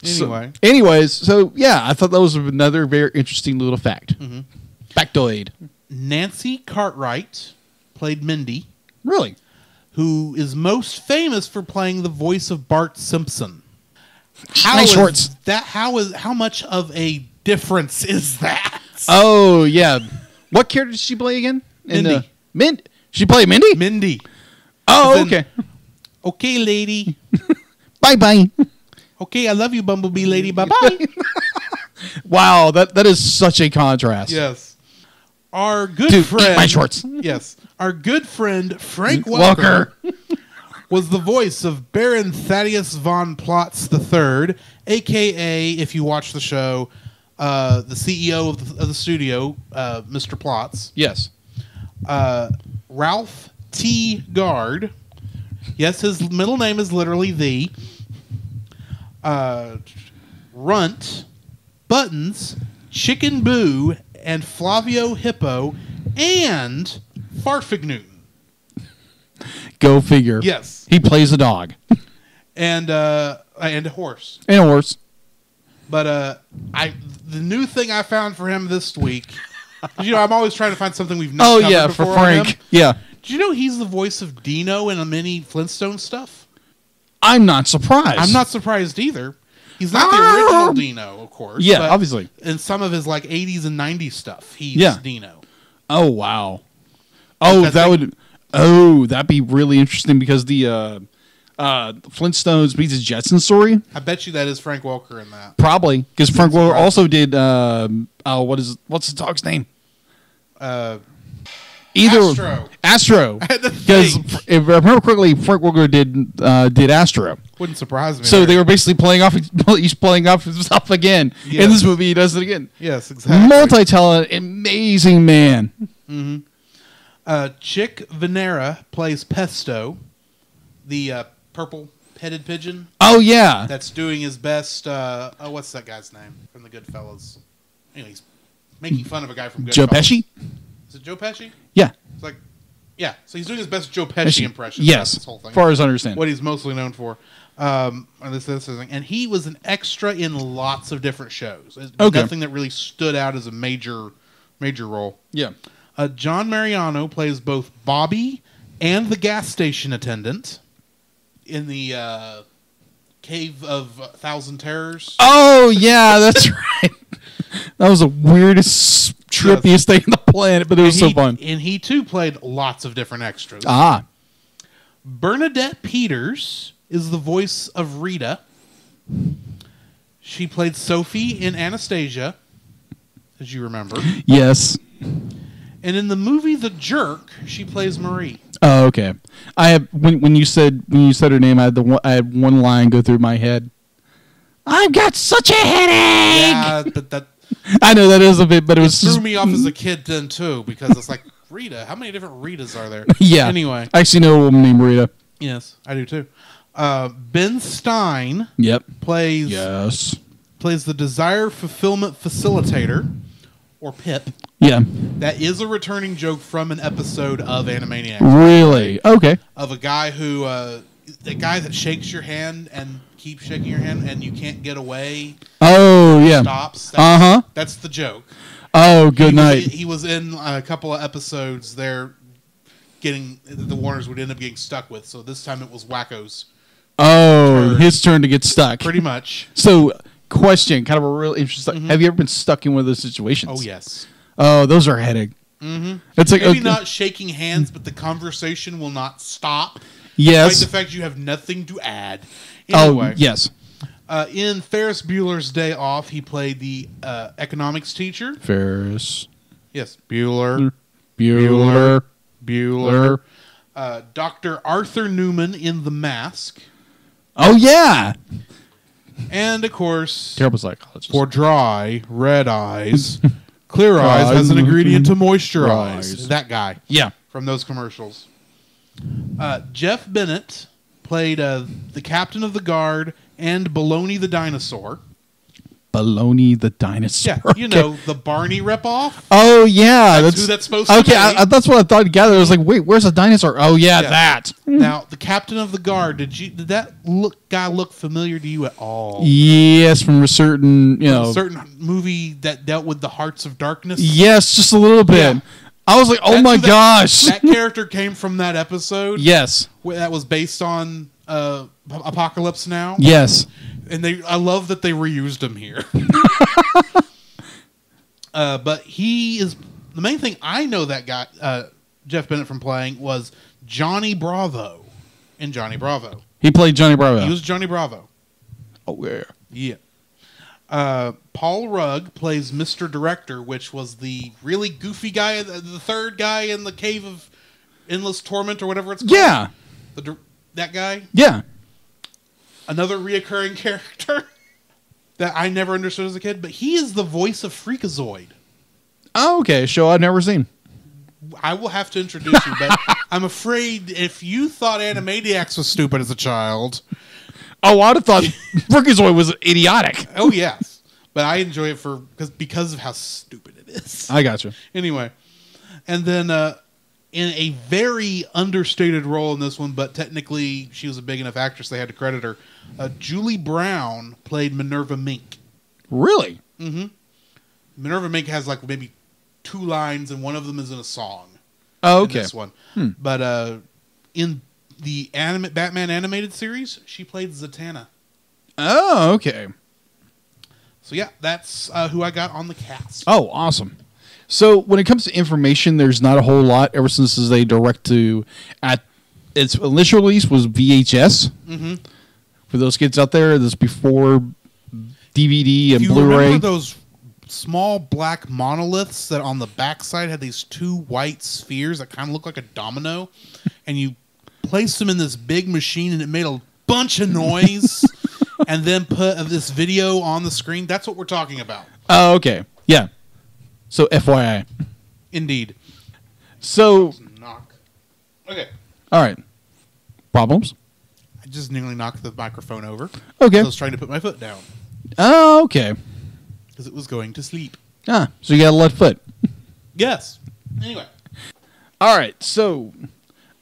So yeah, I thought that was another very interesting little fact. Factoid. Nancy Cartwright played Mindy. Really? Who is most famous for playing the voice of Bart Simpson. How much of a difference is that? Oh, yeah. What character did she play again? Mindy. She played Mindy? Mindy. Oh, okay. Okay, lady. Bye-bye. Okay, I love you, Bumblebee lady. Bye-bye. Wow, that is such a contrast. Yes. Our good friend... Eat my shorts. Yes. Our good friend, Frank Welker, was the voice of Baron Thaddeus von Plotz III, a.k.a., if you watch the show, the CEO of the studio, Mr. Plotz. Yes. Ralph T. Guard. Yes, his middle name is literally the. Runt, Buttons, Chicken Boo, and Flavio Hippo, and Farfignoon. Go figure. Yes. He plays a dog. And a horse. And a horse. But the new thing I found for him this week, I'm always trying to find something we've not covered before for Frank. Yeah. Do you know he's the voice of Dino in a mini Flintstone stuff? I'm not surprised. I'm not surprised either. He's not the original Dino, of course. Yeah, obviously. In some of his 80s and 90s stuff, he's Dino. Oh, wow. That'd be really interesting because the Flintstones meets the Jetsons story. I bet you that is Frank Welker in that. Probably, because Frank Welker also did what's the dog's name? Astro. Because if I remember correctly, Frank Welker did Astro. Wouldn't surprise me. So they were basically playing off. He's playing off himself again. Yes. In this movie, he does it again. Yes, exactly. Multi-talented, amazing man. Mm-hmm. Chick Venera plays Pesto, the purple-headed pigeon. Oh yeah, that's doing his best. What's that guy's name from the Goodfellas? He's making fun of a guy from Goodfellas. Joe Pesci. Is it Joe Pesci? Yeah. It's yeah. So he's doing his best Joe Pesci impression. Yes. This whole thing. As far as I understand. What he's mostly known for. And he was an extra in lots of different shows. Nothing that really stood out as a major role. Yeah. John Mariano plays both Bobby and the gas station attendant in the Cave of Thousand Terrors. Oh, yeah, that's right. That was the weirdest, trippiest thing on the planet, but it was so fun. And he, too, played lots of different extras. Ah. Bernadette Peters is the voice of Rita. She played Sophie in Anastasia, as you remember. Yes. And in the movie The Jerk, she plays Marie. Oh, okay. I have when you said her name, I had one line go through my head. I've got such a headache. Yeah, but that I know that is a bit, but it was threw just, me off as a kid then too, because it's like Rita. How many different Ritas are there? Yeah. Anyway, I actually know a woman named Rita. yes, I do too. Ben Stein. Yep. Plays the Desire Fulfillment Facilitator, or Pip. Yeah. That is a returning joke from an episode of Animaniacs. Really? Okay. Of a guy who, the guy that shakes your hand and keeps shaking your hand and you can't get away. Oh, yeah. Stops. That's the joke. Oh, good night. He was in a couple of episodes there the Warners would end up getting stuck with. So this time it was Wakko's. Oh, his turn to get stuck. Pretty much. So, question, kind of a real interesting. Mm-hmm. Have you ever been stuck in one of those situations? Oh, yes. Oh, those are a headache. Mm-hmm. It's like maybe not shaking hands, but the conversation will not stop. Yes. Despite the fact you have nothing to add. Anyway, oh, yes. In Ferris Bueller's Day Off, he played the economics teacher. Ferris. Yes. Bueller. Dr. Arthur Newman in The Mask. Oh, yeah. And, of course, terrible psychologist. For dry, red eyes, Clear Eyes has an ingredient to moisturize. That guy. Yeah. From those commercials. Jeff Bennett played the captain of the guard and Baloney the dinosaur. Baloney the dinosaur. Yeah, you know, the Barney ripoff. Oh, yeah. That's who that's supposed to be. Okay, that's what I thought together. I was like, wait, where's the dinosaur? Oh, yeah, that. Now, the captain of the guard, did that guy look familiar to you at all? Yes, from a certain, a certain movie that dealt with the Hearts of Darkness? Yes, just a little bit. Yeah. I was like, oh my gosh. That character came from that episode? Yes. That was based on Apocalypse Now? Yes. And I love that they reused him here. But he is... The main thing I know that guy, Jeff Bennett, from playing was Johnny Bravo in Johnny Bravo. He played Johnny Bravo. He was Johnny Bravo. Oh, yeah. Yeah. Paul Rugg plays Mr. Director, which was the really goofy guy, the third guy in the Cave of Endless Torment or whatever it's called. Yeah. That guy? Yeah. Another reoccurring character that I never understood as a kid, but he is the voice of Freakazoid. Oh, okay. Show I've never seen. I will have to introduce you, but I'm afraid if you thought Animaniacs was stupid as a child... Oh, I'd have thought Freakazoid was idiotic. Oh, yes. But I enjoy it because of how stupid it is. I got you. Anyway. And then in a very understated role in this one, but technically she was a big enough actress they had to credit her, Julie Brown played Minerva Mink. Really? Mm-hmm. Minerva Mink has like maybe 2 lines, and one of them is in a song. Oh, okay. In this one. But in the Batman animated series, she played Zatanna. Oh, okay. So yeah, that's who I got on the cast. Oh, awesome. So when it comes to information, there's not a whole lot ever since they direct to at its initial release was VHS. Mm-hmm. For those kids out there, this before DVD and Blu-ray. Remember those small black monoliths that on the backside had these 2 white spheres that kind of look like a domino, and you placed them in this big machine and it made a bunch of noise and then put this video on the screen? That's what we're talking about. Oh, okay. Yeah. So, FYI. Indeed. So... Knock. Okay. All right. Problems? I just nearly knocked the microphone over. Okay. I was trying to put my foot down. Oh, okay. Because it was going to sleep. Ah, so you got a left foot. Yes. Anyway. All right, so...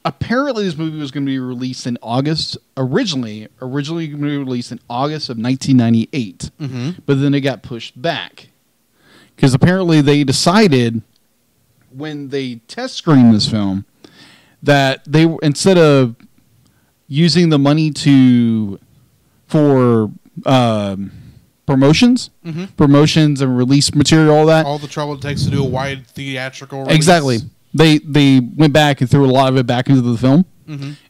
Apparently, this movie was going to be released in August. Originally going to be released in August of 1998. Mm-hmm. But then it got pushed back. Because apparently they decided when they test screened this film, that they instead of using the money for promotions and release material, all the trouble it takes to do a wide theatrical release. Exactly. They went back and threw a lot of it back into the film,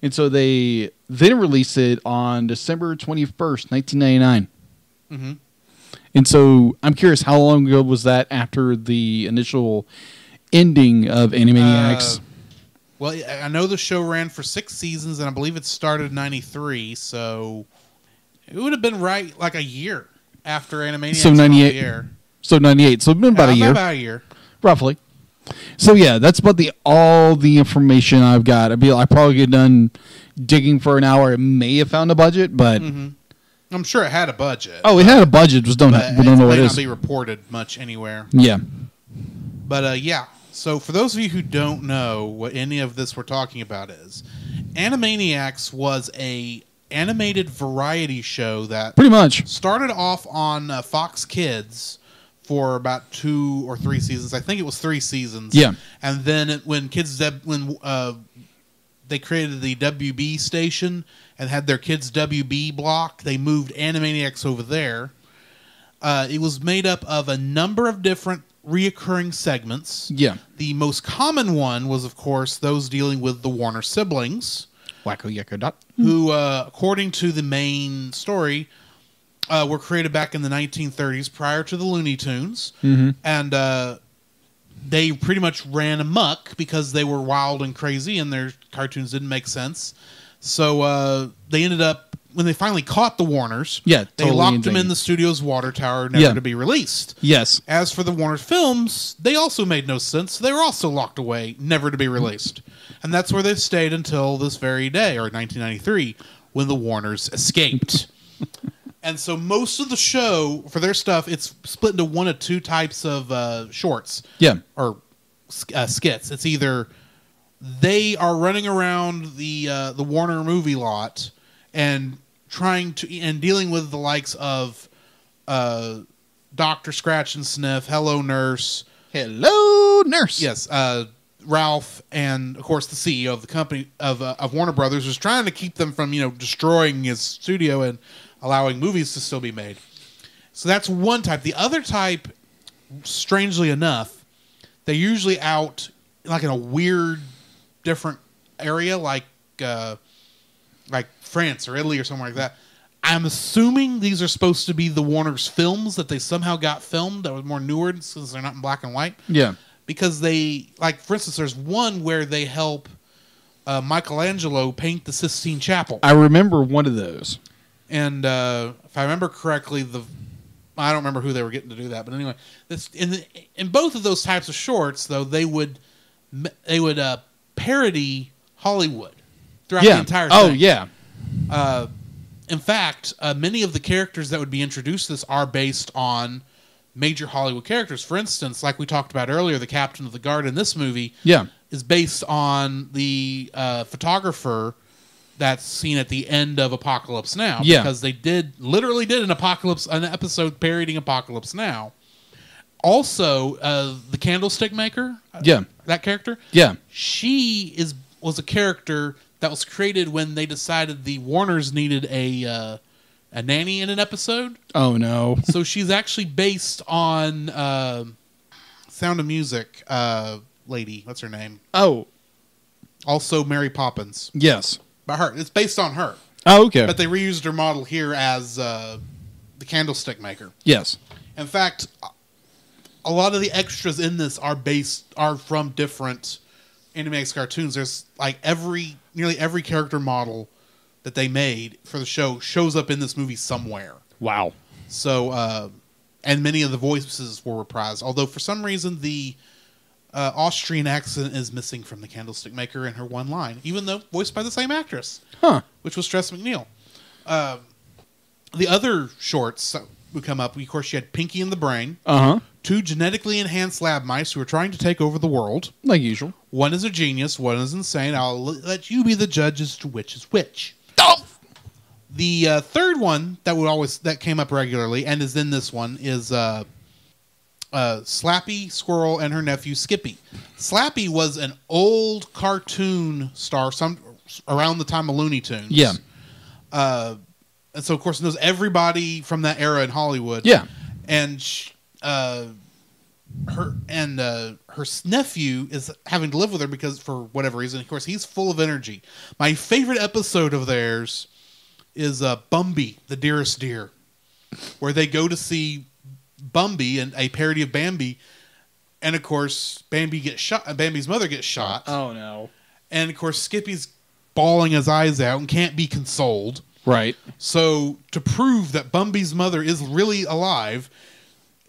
and so they then released it on December 21st, 1999. And so I'm curious, how long ago was that after the initial ending of Animaniacs? Well, I know the show ran for 6 seasons, and I believe it started in 93, so it would have been right like a year after Animaniacs so went on the air. So 98. So it's been about a year. About a year. Roughly. So yeah, that's about all the information I've got. I probably get done digging for an hour. I may have found a budget, but... I'm sure it had a budget. Oh, it had a budget. Just don't know what it is. It may not be reported much anywhere. Yeah. But yeah, so for those of you who don't know what any of this we're talking about is, Animaniacs was a animated variety show that pretty much started off on Fox Kids for about 2 or 3 seasons. I think it was 3 seasons. Yeah. And then when they created the WB station and had their Kids WB block, they moved Animaniacs over there. It was made up of a number of different reoccurring segments. Yeah. The most common one was, of course, those dealing with the Warner siblings. Wacko Yakko Dot. Who, according to the main story, were created back in the 1930s prior to the Looney Tunes. And they pretty much ran amok because they were wild and crazy and their cartoons didn't make sense. So they ended up, when they finally caught the Warners, they locked them in the studio's water tower, never to be released. Yes. As for the Warner films, they also made no sense. They were also locked away, never to be released. And that's where they've stayed until this very day, or 1993, when the Warners escaped. And so most of the show, for their stuff, it's split into 1 of 2 types of shorts. Yeah. Or skits. It's either they are running around the Warner movie lot and dealing with the likes of Dr. Scratch and Sniff, Hello Nurse. Hello Nurse. Yes, Ralph, and of course the CEO of the company of Warner Brothers was trying to keep them from destroying his studio and allowing movies to still be made. So that's one type. The other type, strangely enough, they're usually out like in a weird, different area, like France or Italy or somewhere like that. I'm assuming these are supposed to be the Warner's films that they somehow got filmed that was more newer since they're not in black and white. Yeah. Because they, like, for instance, there's one where they help Michelangelo paint the Sistine Chapel. I remember one of those. And if I remember correctly, I don't remember who they were getting to do that, but anyway, in both of those types of shorts, though, they would parody Hollywood throughout the entire thing. Oh, yeah. In fact, many of the characters that would be introduced to this are based on major Hollywood characters. For instance, like we talked about earlier, the captain of the guard in this movie is based on the photographer that's seen at the end of Apocalypse Now. Yeah. Because they literally did an episode parodying Apocalypse Now. Also, the Candlestick Maker, that character, she was a character that was created when they decided the Warners needed a nanny in an episode. Oh, no. So she's actually based on Sound of Music lady. What's her name? Oh. Also Mary Poppins. Yes. By her. It's based on her. Oh, okay. But they reused her model here as the Candlestick Maker. Yes. In fact, a lot of the extras in this are from different Animaniacs cartoons. There's like nearly every character model that they made for the show shows up in this movie somewhere. Wow. So, and many of the voices were reprised. Although for some reason the Austrian accent is missing from the Candlestick Maker in her one line, even though voiced by the same actress, which was Tress MacNeille. The other shorts would come up. Of course, she had Pinky and the Brain. 2 genetically enhanced lab mice who are trying to take over the world. Like usual. One is a genius, one is insane. I'll let you be the judge as to which is which. Oh! The third one that came up regularly and is in this one is Slappy Squirrel and her nephew Skippy. Slappy was an old cartoon star, around the time of Looney Tunes. Yeah. And so, of course, knows everybody from that era in Hollywood. Yeah. And her nephew is having to live with her because, for whatever reason, of course, he's full of energy. My favorite episode of theirs is Bumby, the Dearest Dear, where they go to see Bumby and a parody of Bambi, and of course, Bambi gets shot. Bambi's mother gets shot. Oh no! And of course, Skippy's bawling his eyes out and can't be consoled. Right. So, to prove that Bumby's mother is really alive,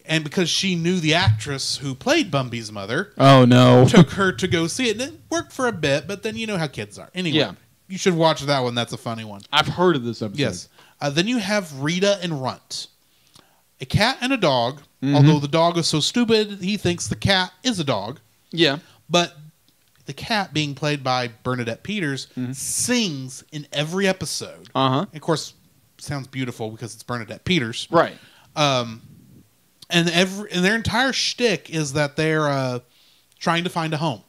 and because she knew the actress who played Bumby's mother, oh no, took her to go see it. And it worked for a bit, but then you know how kids are. Anyway, you should watch that one. That's a funny one. I've heard of this episode. Yes. Then you have Rita and Runt, a cat and a dog. Although the dog is so stupid, he thinks the cat is a dog. Yeah. But the cat, being played by Bernadette Peters, sings in every episode. Of course, sounds beautiful because it's Bernadette Peters. Right. And their entire shtick is that they're trying to find a home.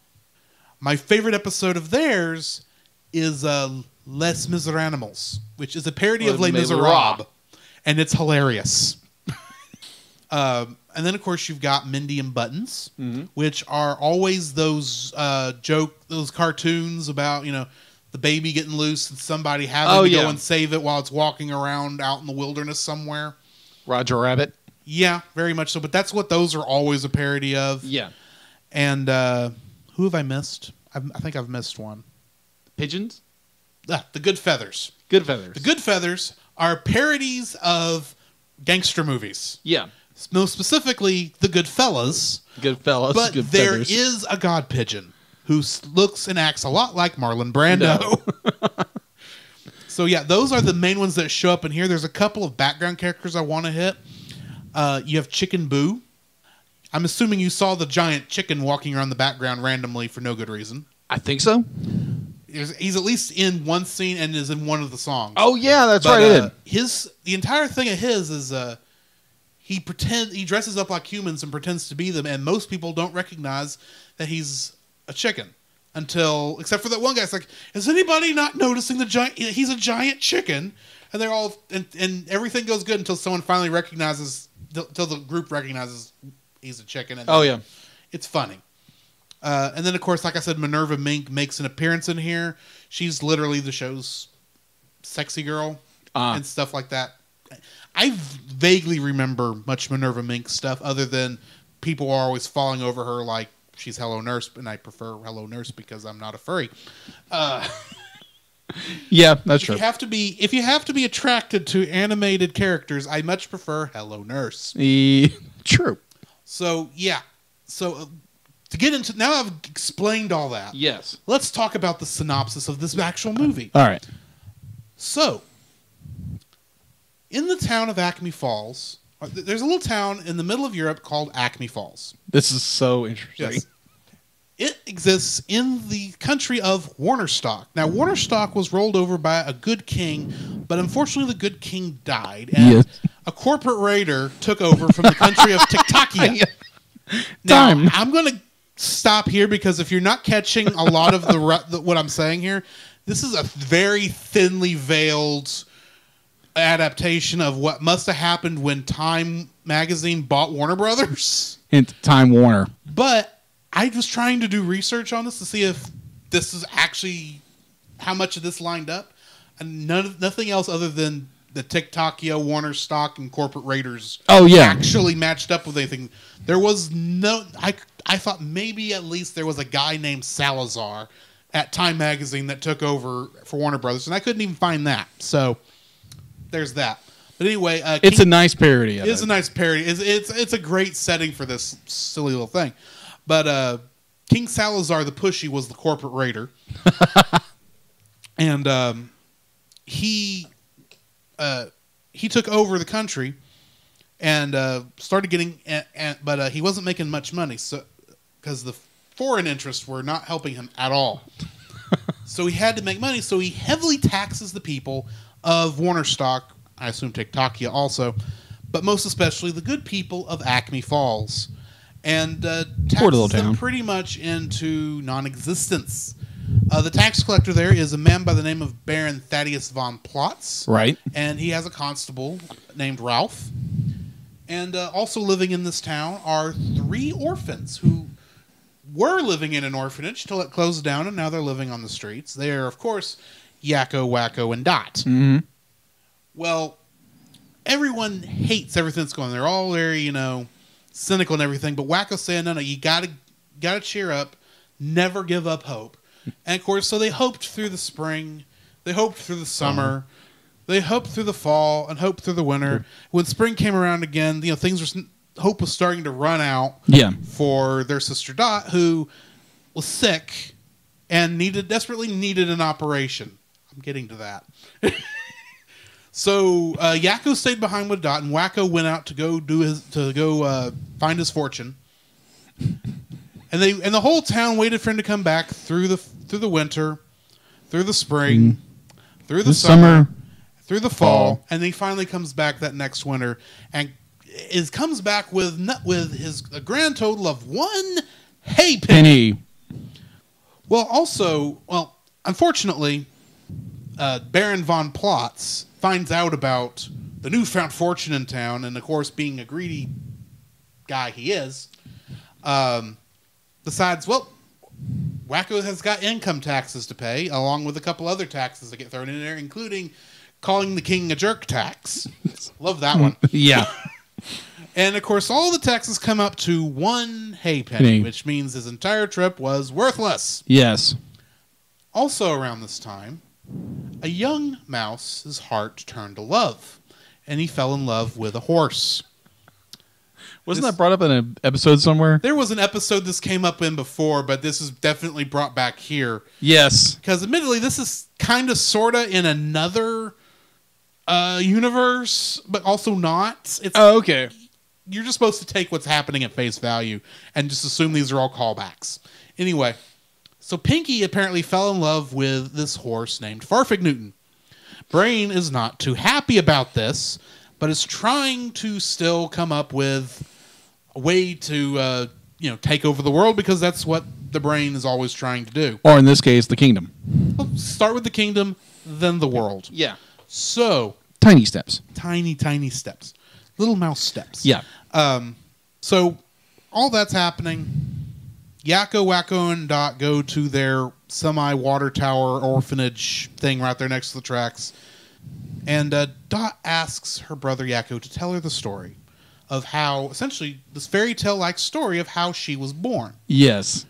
My favorite episode of theirs is Les Miserables, which is a parody of Les Miserables, and it's hilarious. And then, of course, you've got Mindy and Buttons, which are always those those cartoons about, the baby getting loose and somebody having to go and save it while it's walking around out in the wilderness somewhere. Roger Rabbit. Yeah, very much so. But that's what those are always a parody of. Yeah. And who have I missed? I think I've missed one. Pigeons? The Good Feathers. Good Feathers. The Good Feathers are parodies of gangster movies. Yeah. Most specifically, The Goodfellas. Goodfellas. But Good there Feathers. is a god pigeon who looks and acts a lot like Marlon Brando. No. So, yeah, those are the main ones that show up in here. There's a couple of background characters I want to hit. You have Chicken Boo. I'm assuming you saw the giant chicken walking around the background randomly for no good reason. I think so. He's at least in one scene and is in one of the songs. Oh, yeah, that's right. The entire thing of his is he dresses up like humans and pretends to be them, and most people don't recognize that he's a chicken except for that one guy. It's like, is anybody not noticing he's a giant chicken? And they're all and everything goes good until someone finally until the group recognizes he's a chicken. And it's funny. And then, of course, like I said, Minerva Mink makes an appearance in here. She's literally the show's sexy girl and stuff like that. I vaguely remember much Minerva Mink stuff other than people are always falling over her like she's Hello Nurse, and I prefer Hello Nurse because I'm not a furry. Yeah, that's true. If you have to be attracted to animated characters, I much prefer Hello Nurse. True. So, yeah. So, to get into... Now I've explained all that. Yes. Let's talk about the synopsis of this actual movie. All right. So, in the town of Acme Falls, there's a little town in the middle of Europe called Acme Falls. This is so interesting. Yes. It exists in the country of Warnerstock. Now, Warnerstock was rolled over by a good king, but unfortunately the good king died. And a corporate raider took over from the country of Tiktakia. Now, I'm going to stop here because if you're not catching a lot of what I'm saying here, this is a very thinly veiled adaptation of what must have happened when Time magazine bought Warner Brothers. Hint, Time Warner. But I was trying to do research on this to see if this is actually how much of this lined up, and nothing else other than the Tiktakia, Warnerstock, and corporate raiders. Actually matched up with anything. There was no. I thought maybe at least there was a guy named Salazar at Time magazine that took over for Warner Brothers, and I couldn't even find that. So there's that. But anyway, it's a nice parody. It's a nice parody. It's a great setting for this silly little thing. But King Salazar the Pushy was the corporate raider. And he took over the country and started getting... But he wasn't making much money because the foreign interests were not helping him at all. So he had to make money. So he heavily taxes the people of Warnerstock, I assume Tiktakia also, but most especially the good people of Acme Falls. and Poor little taxes them town. pretty much into non-existence. The tax collector there is a man by the name of Baron Thaddeus von Plotz. Right. And he has a constable named Ralph. And also living in this town are 3 orphans who were living in an orphanage till it closed down, and now they're living on the streets. They are, of course, Yakko, Wakko, and Dot. Mm-hmm. Well, everyone hates everything that's going on. They're all very, cynical and everything. But Wakko's saying, no, you gotta cheer up. Never give up hope. And, of course, so they hoped through the spring. They hoped through the summer. They hoped through the fall and hoped through the winter. When spring came around again, hope was starting to run out for their sister Dot, who was sick and desperately needed an operation. I'm getting to that. So Yakko stayed behind with Dot, and Wakko went out to go find his fortune. And the whole town waited for him to come back through the winter, through the spring, through the summer, through the fall, and he finally comes back that next winter and comes back with a grand total of 1 hay penny. Well, unfortunately, Baron von Plotz finds out about the newfound fortune in town, and of course, being a greedy guy he is, decides, Wakko has got income taxes to pay, along with a couple other taxes that get thrown in there, including calling the king a jerk tax. Love that one. Yeah. And, of course, all the taxes come up to 1 hay penny, which means his entire trip was worthless. Yes. Also around this time, a young mouse's heart turned to love, and he fell in love with a horse. Wasn't that brought up in an episode somewhere? There was an episode this came up in before, but this is definitely brought back here. Yes. Because admittedly, this is kind of, sort of in another universe, but also not. Okay. You're just supposed to take what's happening at face value and just assume these are all callbacks. Anyway, so Pinky apparently fell in love with this horse named Farfignutin. Brain is not too happy about this, but is trying to still come up with a way to, take over the world, because that's what the Brain is always trying to do. Or in this case, the kingdom. Well, start with the kingdom, then the world. Yeah. So tiny steps. Tiny, tiny steps. Little mouse steps. Yeah. So all that's happening. Yakko, Wakko, and Dot go to their semi-water tower orphanage thing right there next to the tracks. And Dot asks her brother Yakko to tell her the story of how, essentially, this fairy tale-like story of how she was born. Yes.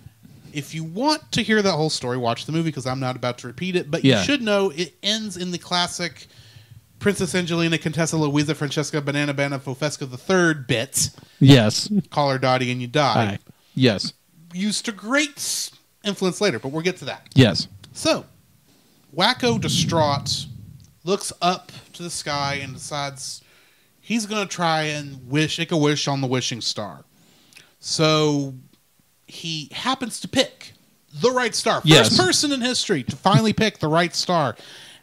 If you want to hear that whole story, watch the movie, because I'm not about to repeat it. But you should know it ends in the classic Princess Angelina, Contessa, Louisa, Francesca, Banana, Fofesca III bit. Yes. Call her Dottie and you die. Aye. Yes. Used to great influence later, but we'll get to that. Yes. So, Wakko, distraught, looks up to the sky and decides he's going to try and make a wish on the wishing star. So, he happens to pick the right star. First person in history to finally pick the right star.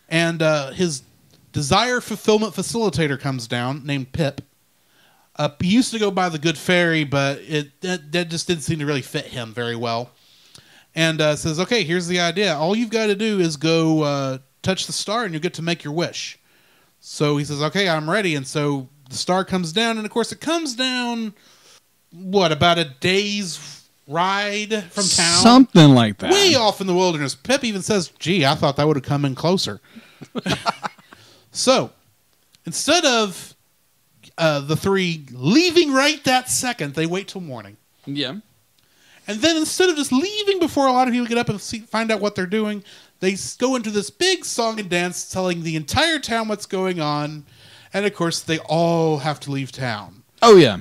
And his desire fulfillment facilitator comes down, named Pip. He used to go by the Good Fairy, but that just didn't seem to really fit him very well. And says, okay, here's the idea. All you've got to do is go touch the star and you'll get to make your wish. So he says, okay, I'm ready. And so the star comes down, and of course it comes down, about a day's ride from town? Something like that. Way off in the wilderness. Pip even says, gee, I thought that would have come in closer. So, instead of the 3 leaving right that second, they wait till morning. Yeah. And then instead of just leaving before a lot of people get up and find out what they're doing, they go into this big song and dance telling the entire town what's going on. And, of course, they all have to leave town. Oh, yeah.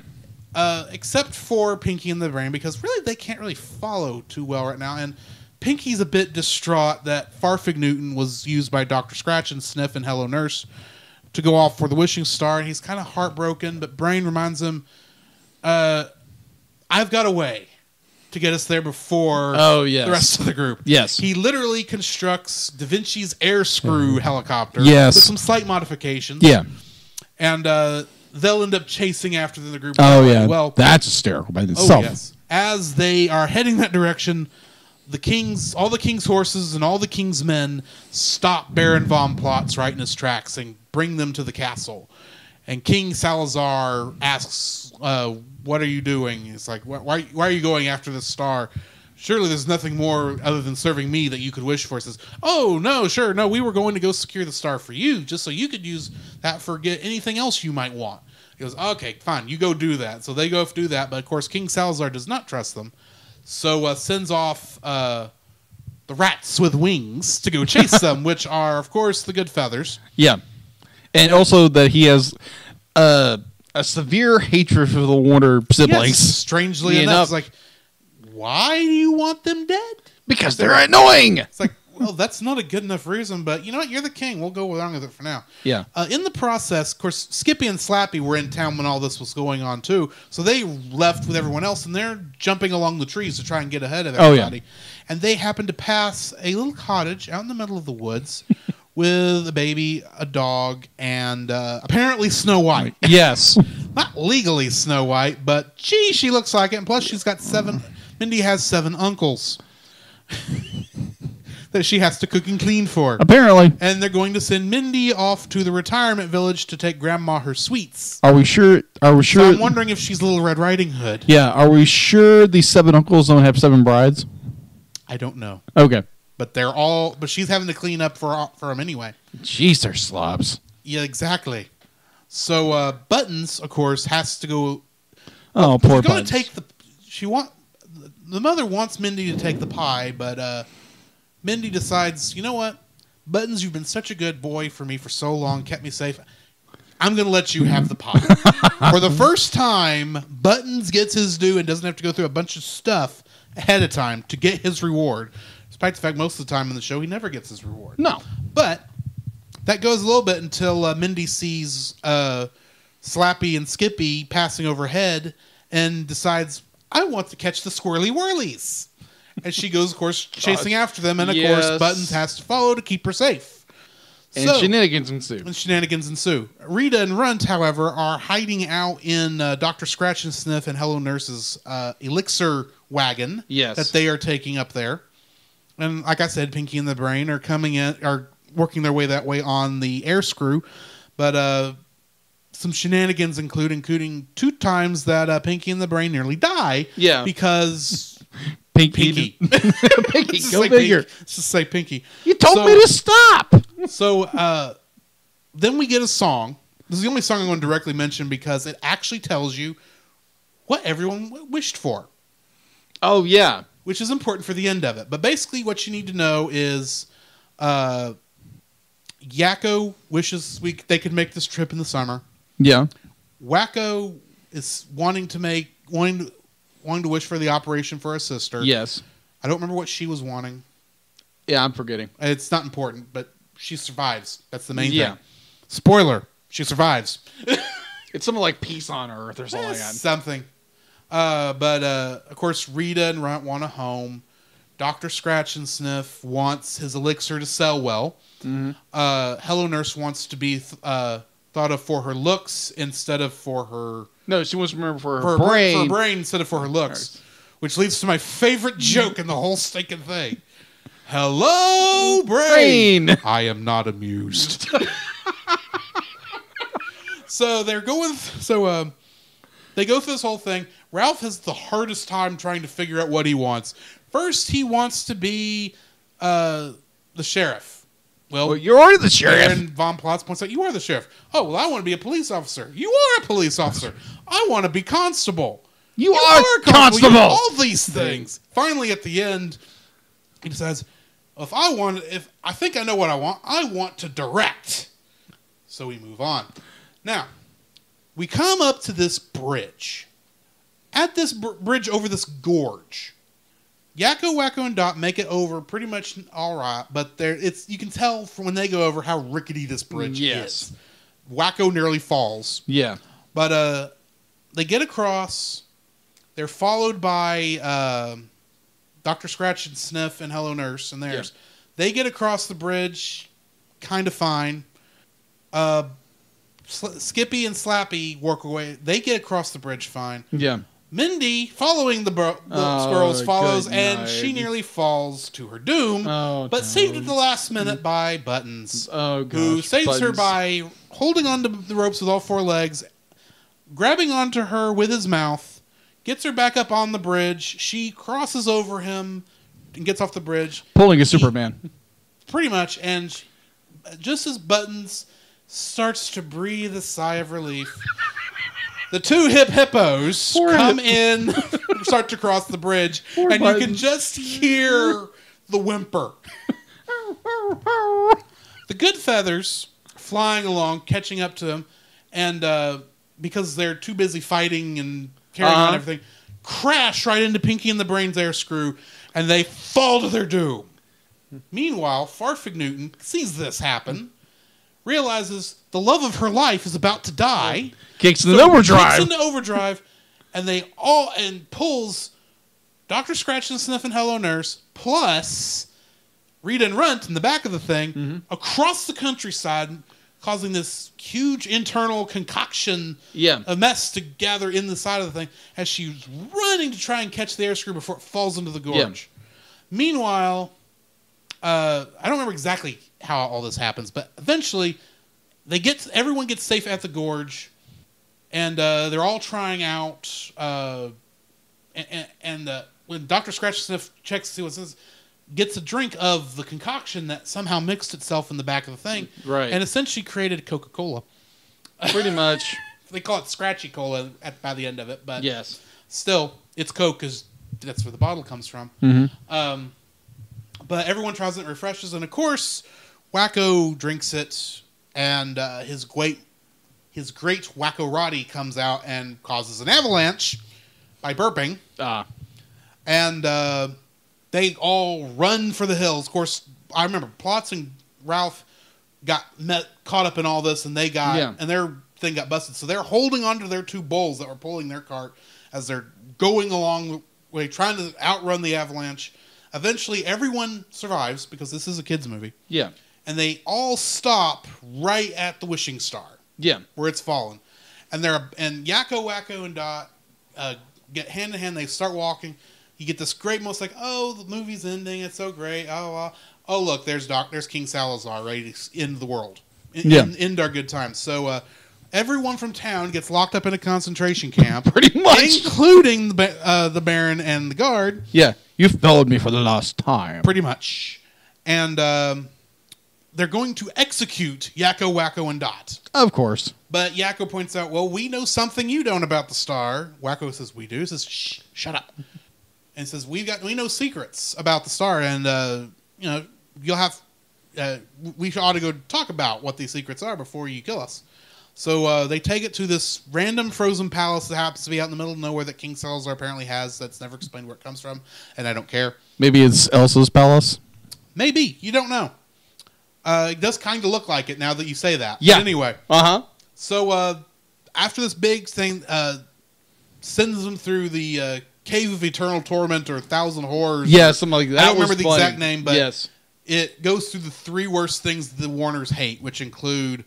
Except for Pinky and the Brain, because really they can't really follow too well right now. And Pinky's a bit distraught that Farfignutin was used by Dr. Scratch and Sniff and Hello Nurse to go off for the wishing star. And he's kind of heartbroken, but Brain reminds him, I've got a way to get us there before the rest of the group. Yes. He literally constructs Da Vinci's air screw helicopter with some slight modifications. Yeah. And they'll end up chasing after the group. Oh, yeah. Well, that's hysterical by itself. Oh, yes. As they are heading that direction, all the king's horses and all the king's men stop Baron von Plotz right in his tracks and bring them to the castle. And King Salazar asks, what are you doing? It's like, why are you going after this star? Surely there's nothing more other than serving me that you could wish for. He says, oh, no, sure. No, we were going to go secure the star for you just so you could use that for anything else you might want. He goes, okay, fine, you go do that. So they go do that. But, of course, King Salazar does not trust them. So sends off the rats with wings to go chase them, which are, of course, the good feathers. Yeah. And also that he has a severe hatred for the Warner siblings. Yes, strangely enough. It's like, why do you want them dead? Because they're annoying. It's like, well, that's not a good enough reason, but you know what? You're the king. We'll go along with it for now. Yeah. In the process, of course, Skippy and Slappy were in town when all this was going on, too. So they left with everyone else, and they're jumping along the trees to try and get ahead of everybody. Oh, yeah. And they happen to pass a little cottage out in the middle of the woods with a baby, a dog, and apparently Snow White. Yes. Not legally Snow White, but gee, she looks like it. And plus, she's got Mindy has 7 uncles that she has to cook and clean for. Apparently. And they're going to send Mindy off to the retirement village to take Grandma her sweets. Are we sure? So I'm wondering if she's Little Red Riding Hood. Yeah. Are we sure these 7 uncles don't have 7 brides? I don't know. Okay. But but she's having to clean up for them anyway. Jeez, they're slobs. Yeah, exactly. So Buttons, of course, has to go. Oh, poor Buttons. The mother wants Mindy to take the pie, but Mindy decides, you know what, Buttons, you've been such a good boy for me for so long, kept me safe. I'm going to let you have the pie. For the first time, Buttons gets his due and doesn't have to go through a bunch of stuff ahead of time to get his reward. Despite the fact most of the time in the show, he never gets his reward. No. But that goes a little bit until Mindy sees Slappy and Skippy passing overhead and decides, I want to catch the squirrely whirlies. And she goes, of course, chasing after them. And, of course, Buttons has to follow to keep her safe. And shenanigans ensue. Rita and Runt, however, are hiding out in Dr. Scratch and Sniff and Hello Nurse's elixir wagon that they are taking up there. And like I said, Pinky and the Brain are working their way that way on the air screw. But some shenanigans including 2 times that Pinky and the Brain nearly die. Yeah. Because Pinky. Pinky, go figure. Let's just say Pinky. You told me to stop. So then we get a song. This is the only song I'm going to directly mention because it actually tells you what everyone wished for. Oh, yeah. Which is important for the end of it. But basically what you need to know is Yakko wishes they could make this trip in the summer. Yeah. Wakko is wanting to wish for the operation for her sister. Yes. I don't remember what she was wanting. Yeah, I'm forgetting. It's not important, but she survives. That's the main thing. Spoiler, she survives. It's something like peace on Earth or something like that. Something. But of course, Rita and Runt want a home. Dr. Scratch and Sniff wants his elixir to sell well. Mm-hmm. Hello Nurse wants to be thought of for her looks instead of for her... No, she wants to remember for her brain. For her brain instead of for her looks. Which leads to my favorite joke in the whole stinking thing. Hello, brain! I am not amused. So they're going... they go through this whole thing. Ralph has the hardest time trying to figure out what he wants. First, he wants to be the sheriff. Well, you're already the sheriff. And Von Plotz points out, you are the sheriff. Oh, well, I want to be a police officer. You are a police officer. I want to be constable. You are constable. You all these things. Finally, at the end, he decides, if I think I know what I want to direct. So we move on. Now, we come up to this bridge. At this bridge over this gorge, Yakko, Wakko, and Dot make it over pretty much all right, but you can tell from when they go over how rickety this bridge is. Wakko nearly falls. Yeah. But they get across. They're followed by Dr. Scratch and Sniff and Hello Nurse and theirs. Yeah. They get across the bridge kind of fine. Skippy and Slappy work away. They get across the bridge fine. Yeah. Mindy, following the squirrels, follows, and she night. nearly falls to her doom, but saved at the last minute by Buttons, who saves her by holding onto the ropes with all 4 legs, grabbing onto her with his mouth, gets her back up on the bridge. She crosses over him and gets off the bridge. Pulling a Superman. Pretty much, and just as Buttons starts to breathe a sigh of relief, the 2 hippos come in, start to cross the bridge, and Buttons. You can just hear the whimper. The good feathers flying along, catching up to them, and because they're too busy fighting and carrying on everything, crash right into Pinky and the Brain's air screw, and they fall to their doom. Meanwhile, Farfig sees this happen, realizes the love of her life is about to die, kicks into overdrive, and pulls Dr. Scratch and Sniff and Hello Nurse, plus Rita and Runt in the back of the thing, across the countryside, causing this huge internal concoction, a mess to gather in the side of the thing, as she's running to try and catch the air screw before it falls into the gorge. Meanwhile, I don't remember exactly how all this happens, but eventually everyone gets safe at the gorge, and they're all trying out. When Dr. Scratch Sniff checks to see what's this, gets a drink of the concoction that somehow mixed itself in the back of the thing, right, and essentially created Coca-Cola. Pretty much. They call it Scratchy Cola by the end of it, but yes, still, it's Coke because that's where the bottle comes from. But everyone tries it, refreshes, and of course, Wakko drinks it, and his great Wakko Roddy comes out and causes an avalanche by burping. And they all run for the hills. Of course, I remember Plotz and Ralph got caught up in all this, and and their thing got busted. So they're holding onto their 2 bulls that were pulling their cart as they're going along the way, trying to outrun the avalanche. Eventually, everyone survives because this is a kids' movie. Yeah, and they all stop right at the wishing star. Yeah, where it's fallen, and Yakko, Wakko, and Dot get hand in hand. They start walking. You get this great, most like, oh, the movie's ending. It's so great. Oh, look, there's King Salazar ready to end the world. End our good times. So everyone from town gets locked up in a concentration camp, pretty much, including the Baron and the guard. Yeah. You've failed me for the last time. Pretty much. And they're going to execute Yakko, Wakko, and Dot. Of course. But Yakko points out, well, we know something you don't about the star. Wakko says, we do. He says, shh, shut up. And says, we know secrets about the star, and, you'll have... we ought to go talk about what these secrets are before you kill us. So they take it to this random frozen palace that happens to be out in the middle of nowhere that King Salazar apparently has. That's never explained where it comes from, and I don't care. Maybe it's Elsa's palace? Maybe. You don't know. It does kind of look like it now that you say that. Yeah. But anyway. So after this big thing, sends them through the Cave of Eternal Torment or 1,000 Horrors. Yeah, something like that. I don't remember the exact name, but it goes through the 3 worst things the Warners hate, which include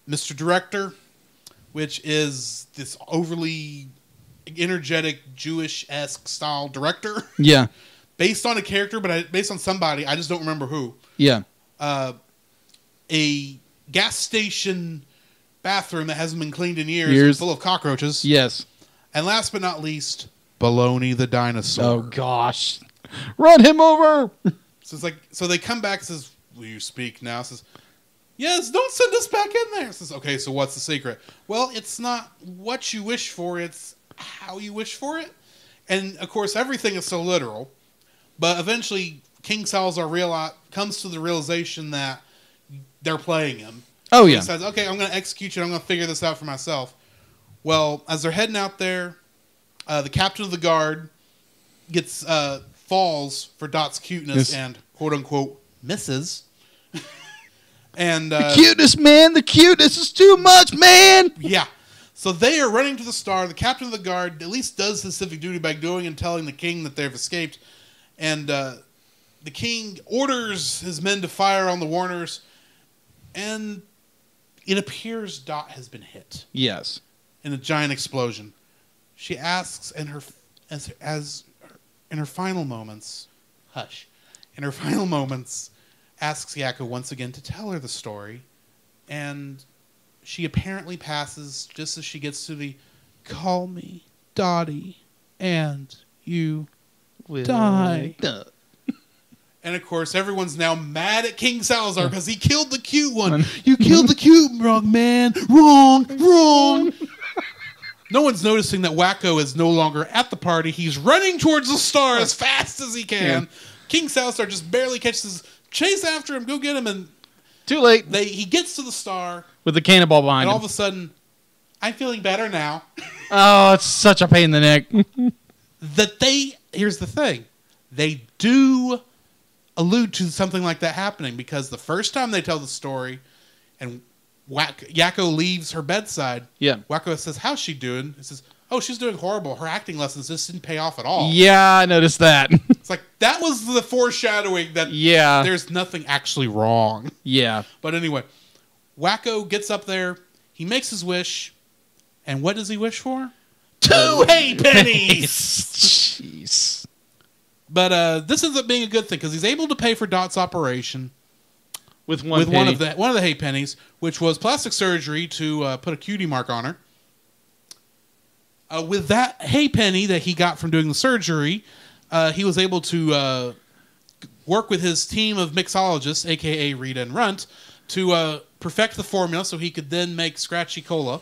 Mr. Director, which is this overly energetic Jewish-esque style director. Yeah. Based on a character, but based on somebody. I just don't remember who. Yeah. A gas station bathroom that hasn't been cleaned in years. Full of cockroaches. Yes. And last but not least, Baloney the dinosaur. Oh, gosh. Run him over! So it's like, so they come back and says, will you speak now? Says, yes, don't send us back in there. Says, okay, so what's the secret? Well, it's not what you wish for, it's how you wish for it. And, of course, everything is so literal. But eventually, King Salazar comes to the realization that they're playing him. Oh, yeah. He says, okay, I'm going to execute you. I'm going to figure this out for myself. Well, as they're heading out there, the captain of the guard falls for Dot's cuteness and, quote-unquote, misses. And the cuteness, man. The cuteness is too much, man. Yeah. So they are running to the star. The captain of the guard at least does his civic duty by going and telling the king that they've escaped. And the king orders his men to fire on the Warners. And it appears Dot has been hit. Yes. In a giant explosion. She asks in her final moments, asks Yakko once again to tell her the story, and she apparently passes just as she gets to the "Call me Dottie, and you will die." And of course, everyone's now mad at King Salazar because he killed the cute one. You killed the cute wrong man. Wrong. No one's noticing that Wakko is no longer at the party. He's running towards the star as fast as he can. Yeah. King Salazar just barely catches. Chase after him. Go get him. And too late. He gets to the star with the cannonball behind him. And all of a sudden, I'm feeling better now. Oh, it's such a pain in the neck. Here's the thing. They do allude to something like that happening because the first time they tell the story and Yakko leaves her bedside, Wakko says, "How's she doing?" He says, "Oh, she's doing horrible. Her acting lessons just didn't pay off at all." Yeah, I noticed that. It's like, that was the foreshadowing that there's nothing actually wrong. Yeah. But anyway, Wakko gets up there. He makes his wish. And what does he wish for? 2 hay pennies! Jeez. But this ends up being a good thing because he's able to pay for Dot's operation with one of the hay pennies, which was plastic surgery to put a cutie mark on her. With that hay penny that he got from doing the surgery, he was able to work with his team of mixologists, a.k.a. Rita and Runt, to perfect the formula so he could then make Scratchy Cola.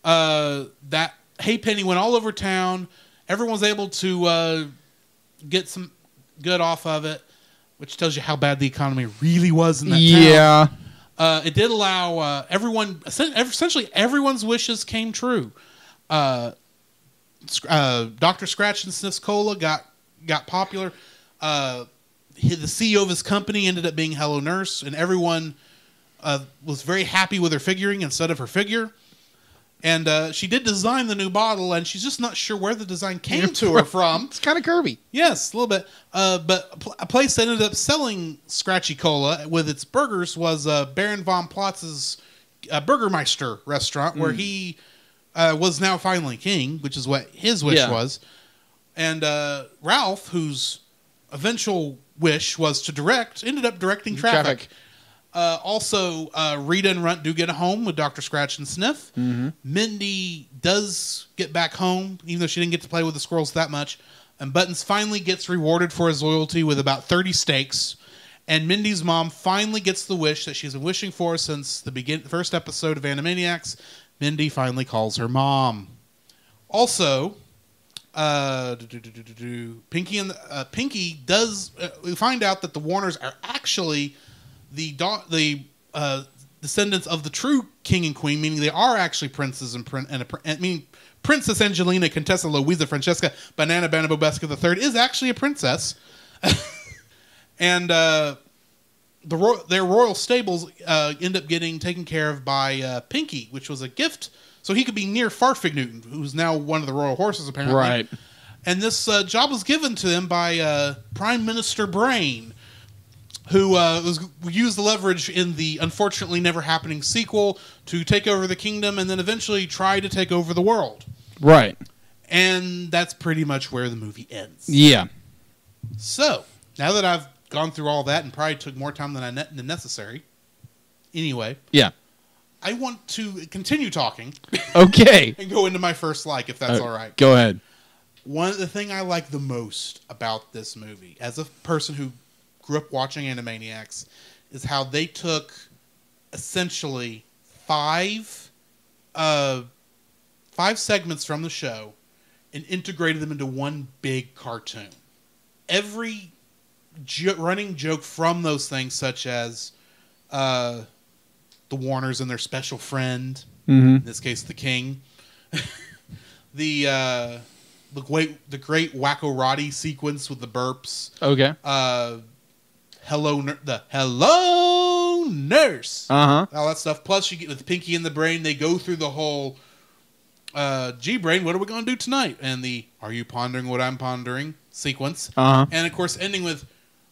That hay penny went all over town. Everyone was able to get some good off of it, which tells you how bad the economy really was in that town. Yeah. It did allow essentially everyone's wishes came true. Dr. Scratch and Sniff's Cola got popular. The CEO of his company ended up being Hello Nurse, and everyone was very happy with her figuring instead of her figure. And she did design the new bottle, and she's just not sure where the design came to her from. It's kind of Kirby. Yes, a little bit. But a place that ended up selling Scratchy Cola with its burgers was Baron von Plotz's Burgermeister restaurant, where he was now finally king, which is what his wish was. And Ralph, whose eventual wish was to direct, ended up directing Traffic. Also, Rita and Runt do get a home with Dr. Scratch and Sniff. Mm-hmm. Mindy does get back home, even though she didn't get to play with the squirrels that much. And Buttons finally gets rewarded for his loyalty with about 30 steaks. And Mindy's mom finally gets the wish that she's been wishing for since the first episode of Animaniacs. Mindy finally calls her mom. Also, Pinky does... we find out that the Warners are actually... the descendants of the true king and queen, meaning they are actually princes meaning Princess Angelina, Contessa, Louisa, Francesca, Banana Bobesca III is actually a princess. And their royal stables end up getting taken care of by Pinky, which was a gift so he could be near Farfignutin, who's now one of the royal horses, apparently. Right. And this job was given to them by Prime Minister Brain, who used the leverage in the unfortunately never happening sequel to take over the kingdom and then eventually try to take over the world. Right. And that's pretty much where the movie ends. Yeah. So, now that I've gone through all that and probably took more time than necessary, anyway. Yeah. I want to continue talking. Okay. And go into my first like, if that's all right. Go ahead. One of the thing I like the most about this movie, as a person who grew up watching Animaniacs, is how they took essentially five segments from the show and integrated them into one big cartoon. Every running joke from those things, such as the Warners and their special friend, in this case the king, the great Wakko Roddy sequence with the burps. Okay. Hello Nurse. All that stuff. Plus, you get with Pinky and the Brain, they go through the whole, gee, Brain, what are we going to do tonight? And the Are you pondering what I'm pondering sequence. And, of course, ending with,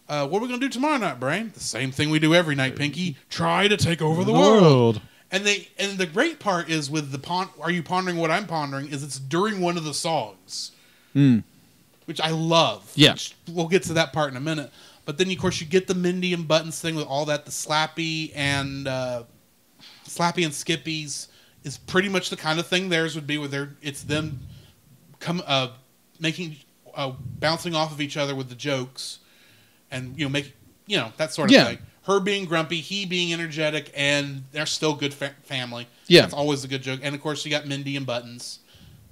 what are we going to do tomorrow night, Brain? The same thing we do every night, Pinky. Try to take over the world. And the great part is with Are You Pondering What I'm Pondering? Is it's during one of the songs. Which I love. Yeah. We'll get to that part in a minute. But then, of course, you get the Mindy and Buttons thing with all that. The Slappy and Skippies is pretty much the kind of thing theirs would be, where it's them bouncing off of each other with the jokes, and that sort of thing. Her being grumpy, he being energetic, and they're still good family. Yeah, that's always a good joke. And of course, you got Mindy and Buttons,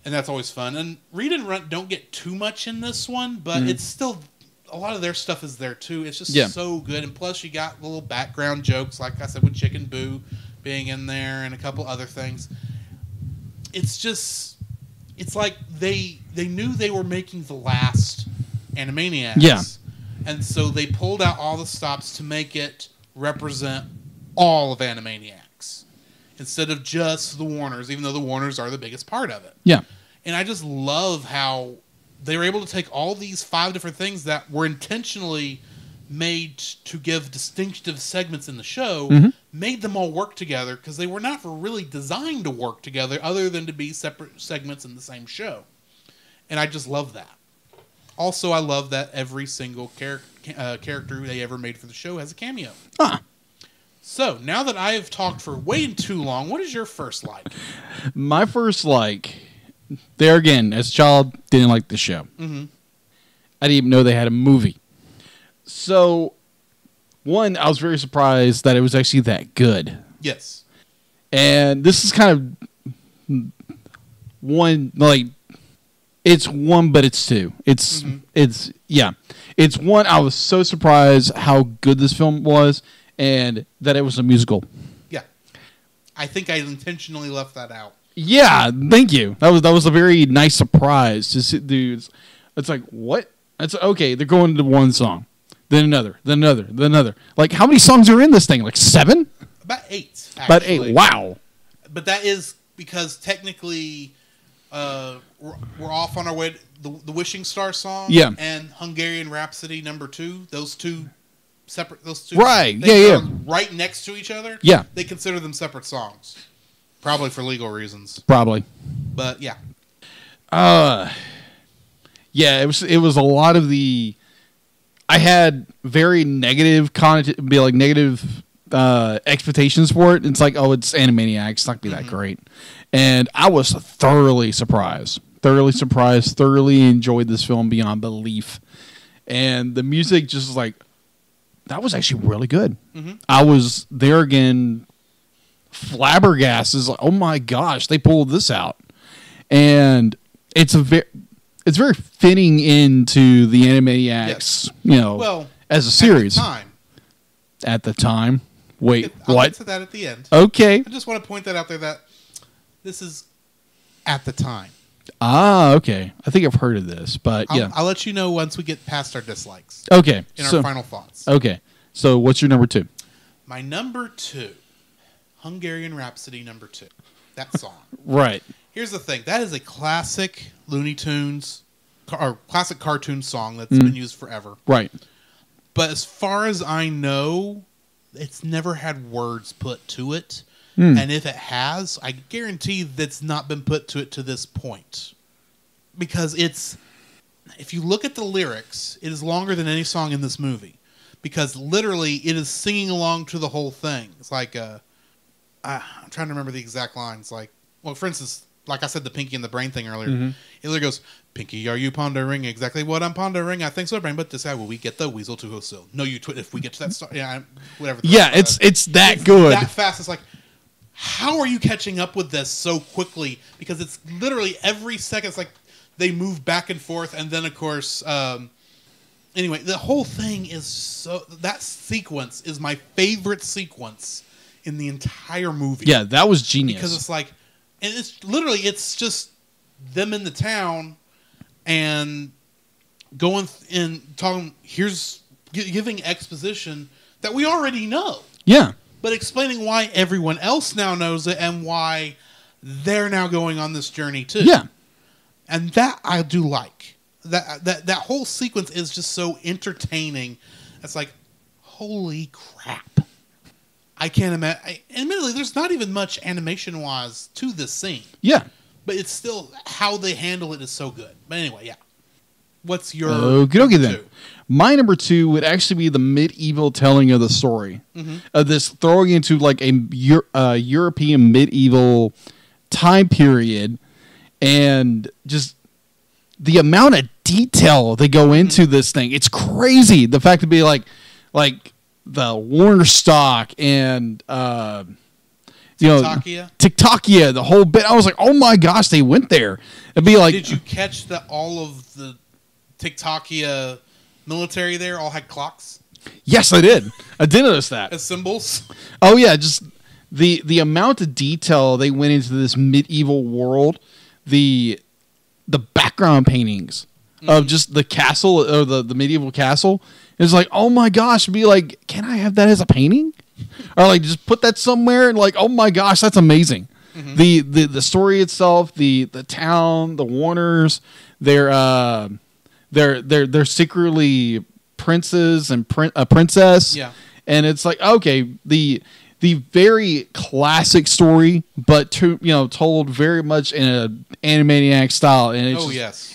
and that's always fun. And Reed and Runt don't get too much in this one, but it's still a lot of their stuff is there too. It's just so good. And plus, you got little background jokes, like I said, with Chicken Boo being in there, and a couple other things. It's like they knew they were making the last Animaniacs. Yeah. And so they pulled out all the stops to make it represent all of Animaniacs instead of just the Warners, even though the Warners are the biggest part of it. Yeah. And I just love how they were able to take all these 5 different things that were intentionally made to give distinctive segments in the show, made them all work together, because they were not really designed to work together other than to be separate segments in the same show. And I just love that. Also, I love that every single character they ever made for the show has a cameo. So, now that I have talked for way too long, what is your first like? My first like, there again, as a child, didn't like the show. I didn't even know they had a movie. So, one, I was very surprised that it was actually that good. Yes. And this is kind of one, like, it's one, but it's two. It's one. I was so surprised how good this film was, and that it was a musical. Yeah, I think I intentionally left that out. Yeah, thank you. That was a very nice surprise to see dudes. It's like, what? It's okay. They're going to one song, then another, then another, then another. Like, how many songs are in this thing? Like 7? About 8. Actually. About 8. Wow. But that is because technically. We're off on our way to the Wishing Star song, and Hungarian Rhapsody #2. Those two, right? Yeah, right next to each other. Yeah, they consider them separate songs, probably for legal reasons. Probably, but yeah. Yeah, it was a lot of the. I had very negative negative expectations for it. It's like, oh, it's Animaniacs. It's not gonna be that great. And I was thoroughly surprised. Thoroughly enjoyed this film beyond belief. And the music just like, that was actually really good. I was there again, flabbergasted. Like, oh my gosh, they pulled this out. And it's very fitting into the Animaniacs, as a series. At the time. Wait, I'll what? get to that at the end. Okay. I just want to point that out there that this is at the time. Okay. I think I've heard of this, but I'll let you know once we get past our dislikes. Okay. In our final thoughts. Okay. So what's your number 2? My number 2, Hungarian Rhapsody #2. That song. Right. Here's the thing. That is a classic Looney Tunes, or classic cartoon song that's been used forever. Right. But as far as I know, it's never had words put to it. And if it has, I guarantee that's not been put to it to this point. Because if you look at the lyrics, it is longer than any song in this movie. Because literally, it is singing along to the whole thing. It's like, I'm trying to remember the exact lines. Like, well, for instance, like I said, the Pinky and the Brain thing earlier. It literally goes, Pinky, are you pondering exactly what I'm pondering? I think so, Brain, but this guy, will we get the weasel to wholesale? No, you if we get to that star, whatever. Yeah, it's that good. That fast. It's like, how are you catching up with this so quickly? Because it's literally every second. It's like they move back and forth, and then of course, anyway, the whole thing is that sequence is my favorite sequence in the entire movie. Yeah, that was genius. Because it's like, and it's just them in the town and going and talking. Here's giving exposition that we already know. Yeah. But explaining why everyone else now knows it and why they're now going on this journey too. Yeah. And that I do like. That whole sequence is just so entertaining. It's like, holy crap. I can't imagine. Admittedly, there's not even much animation-wise to this scene. Yeah. But it's still, how they handle it is so good. But anyway, yeah. What's your Okey-dokey then. 2? My number 2 would actually be the medieval telling of the story. Of this throwing into like a European medieval time period, and just the amount of detail they go into this thing. It's crazy. The fact to be like the Warner stock and TikTokia, the whole bit. I was like, oh my gosh, they went there. It'd be like, did you catch that all of the TikTokia military there all had clocks? Yes, I did. I did notice that. As symbols? Oh yeah, just the amount of detail they went into this medieval world, the background paintings of just the castle, or the medieval castle. It's like, oh my gosh, be like, can I have that as a painting? Or like just put that somewhere and like, oh my gosh, that's amazing. The story itself, the town, the Warners, they're secretly princes and a princess. Yeah. And it's like, okay, the very classic story, but told very much in an Animaniacs style, and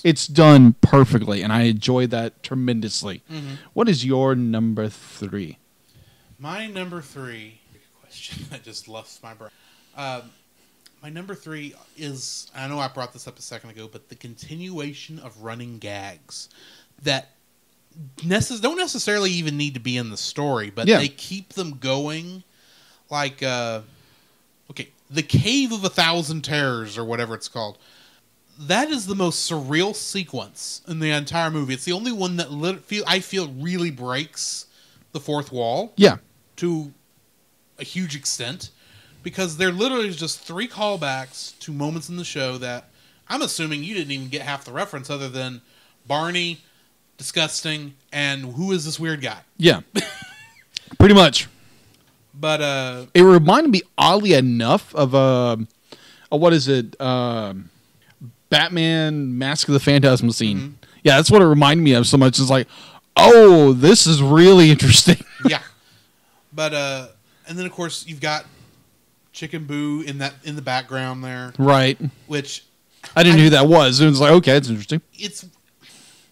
it's done perfectly, and I enjoyed that tremendously. What is your number 3? My number 3 question. I just left my brain. My number 3 is, I know I brought this up a second ago, but the continuation of running gags that don't necessarily even need to be in the story, but they keep them going. Like, the Cave of 1,000 Terrors, or whatever it's called. That is the most surreal sequence in the entire movie. It's the only one that I feel really breaks the fourth wall. Yeah. To a huge extent. Because they're literally just 3 callbacks to moments in the show that I'm assuming you didn't even get half the reference, other than Barney, disgusting, and who is this weird guy? Yeah. Pretty much. But it reminded me, oddly enough, of what is it? Batman Mask of the Phantasm scene. Yeah, that's what it reminded me of so much. It's like, oh, this is really interesting. Yeah. But and then of course you've got Chicken Boo in the background there. Right. Which I didn't know who that was. It was like, okay, it's interesting.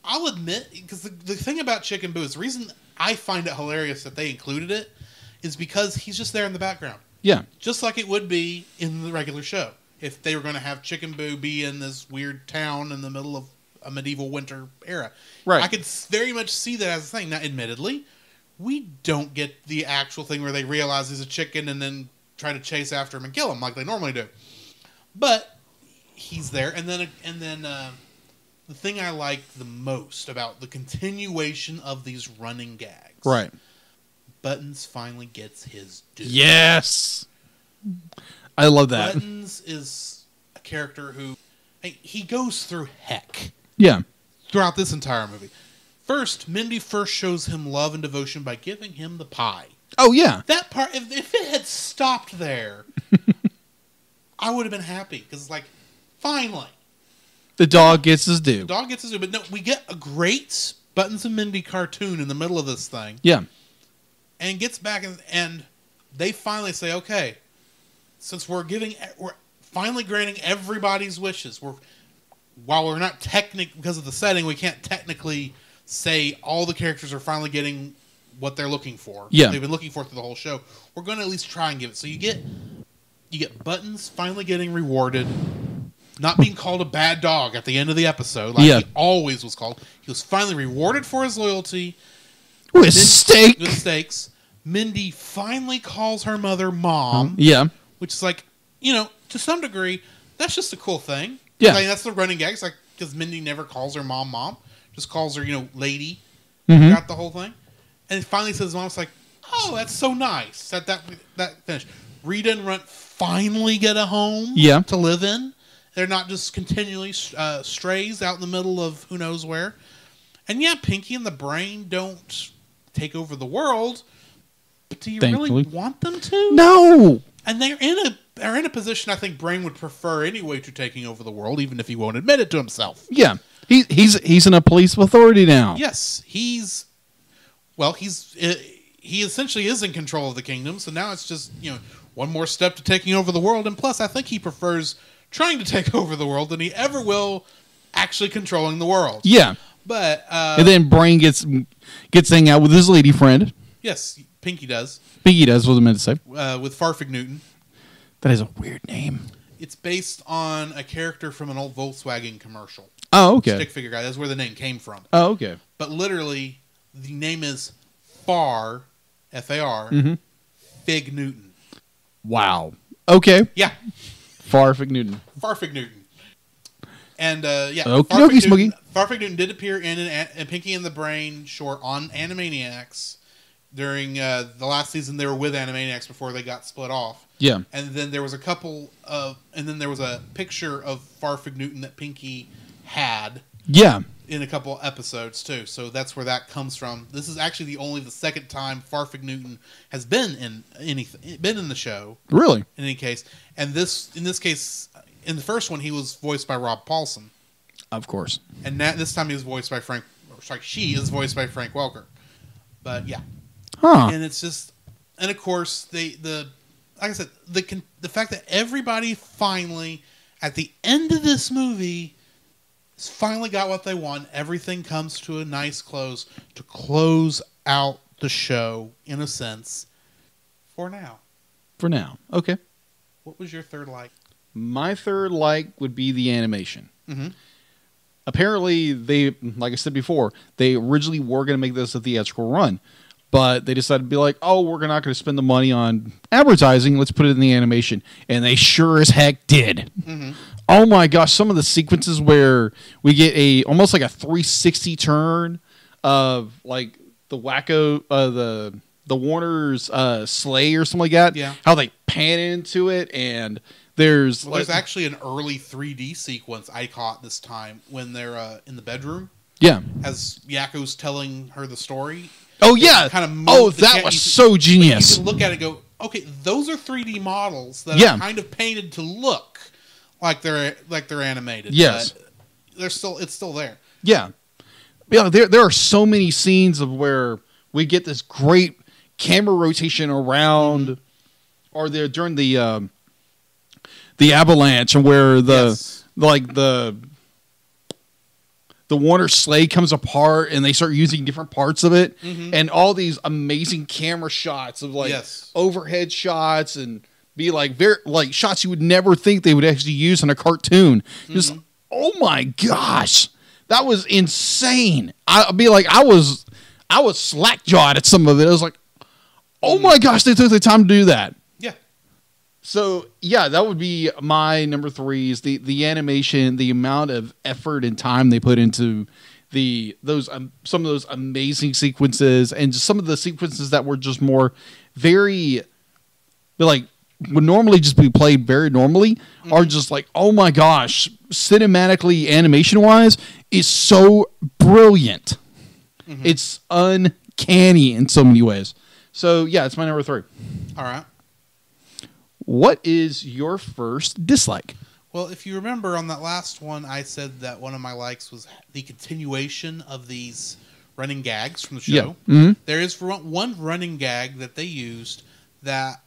I'll admit, because the thing about Chicken Boo is, the reason I find it hilarious that they included it is because he's just there in the background. Yeah. Just like it would be in the regular show. If they were going to have Chicken Boo be in this weird town in the middle of a medieval winter era. Right. I could very much see that as a thing. Now, admittedly, we don't get the actual thing where they realize he's a chicken and then try to chase after him and kill him like they normally do. But he's there. And then the thing I like the most about the continuation of these running gags. Right. Buttons finally gets his due. Yes! I love that. Buttons is a character who... he goes through heck. Yeah. Throughout this entire movie. First, Mindy first shows him love and devotion by giving him the pie. Oh, yeah. That part, if it had stopped there, I would have been happy. Because it's like, finally. The dog gets his due. The dog gets his due. But no, we get a great Buttons and Mindy cartoon in the middle of this thing. Yeah. And gets back, and they finally say, okay, since we're finally granting everybody's wishes. While we're not because of the setting, we can't technically say all the characters are finally getting what they're looking for. Yeah. They've been looking for through the whole show. We're going to at least try and give it. So you get Buttons finally getting rewarded, not being called a bad dog at the end of the episode like he always was called. He was finally rewarded for his loyalty. With steaks. Mindy finally calls her mother Mom. Yeah. Which is like, to some degree, that's just a cool thing. Yeah. That's the running gag. It's like, because Mindy never calls her mom. Just calls her, lady. Mm-hmm. Got the whole thing. And it finally says Mom's like, oh, that's so nice. That finished. Rita and Runt finally get a home to live in. They're not just continually strays out in the middle of who knows where. And yeah, Pinky and the Brain don't take over the world. But do you really want them to? No. And they're in a position I think Brain would prefer anyway to taking over the world, even if he won't admit it to himself. Yeah, he's in a police authority now. Yes, he's he essentially is in control of the kingdom. So now it's just, one more step to taking over the world. And plus, I think he prefers trying to take over the world than he ever will actually controlling the world. Yeah. But and then Brain gets to hang out with his lady friend. Yes, Pinky does. Pinky does, what I meant to say. With Farfig Newton. That is a weird name. It's based on a character from an old Volkswagen commercial. Oh, okay. Stick figure guy. That's where the name came from. Oh, okay. But literally, the name is Far, F-A-R, Fig Newton. Wow. Okay. Yeah. Farfig Newton. Farfig Newton. And, yeah. Farfig Newton did appear in Pinky and the Brain short on Animaniacs during the last season. They were with Animaniacs before they got split off. Yeah. And then there was there was a picture of Farfig Newton that Pinky had. Yeah. In a couple episodes too. So that's where that comes from. This is actually the second time Farfig Newton has been in the show. Really? In any case. And in this case, in the first one, he was voiced by Rob Paulson. Of course. And this time he was voiced by she is voiced by Frank Welker. But yeah. Huh. And it's just, and of course, like I said, the fact that everybody finally, at the end of this movie, finally got what they want. Everything comes to a nice close to close out the show, in a sense, for now. For now. Okay. What was your third like? My third like would be the animation. Mm-hmm. Apparently, like I said before, they originally were going to make this a theatrical run. But they decided to be like, oh, we're not going to spend the money on advertising. Let's put it in the animation. And they sure as heck did. Mm-hmm. Oh, my gosh. Some of the sequences where we get almost like a 360 turn of like the Wakko, the Warner's sleigh or something like that. Yeah. How they pan into it. And there's actually an early 3D sequence I caught this time when they're in the bedroom. Yeah. As Yakko's telling her the story. Oh, yeah. That was so genius. You can look at it and go, okay, those are 3D models that are kind of painted to look like they're animated. Yes. But it's still there. Yeah. Yeah, there are so many scenes of where we get this great camera rotation around or there during the avalanche and where the Warner sleigh comes apart and they start using different parts of it and all these amazing camera shots of overhead shots and be very shots you would never think they would actually use in a cartoon. Just, oh my gosh, that was insane. I was slack-jawed at some of it. I was like, oh my gosh, they took the time to do that. Yeah. So, yeah, that would be my number 3 is the animation, the amount of effort and time they put into some of those amazing sequences and just some of the sequences that were just more very, would normally just be played very normally are just oh my gosh, cinematically, animation-wise, is so brilliant. It's uncanny in so many ways. So, yeah, it's my number 3. All right. What is your first dislike? Well, if you remember on that last one, I said that one of my likes was the continuation of these running gags from the show. Yeah. Mm-hmm. There is one running gag that they used that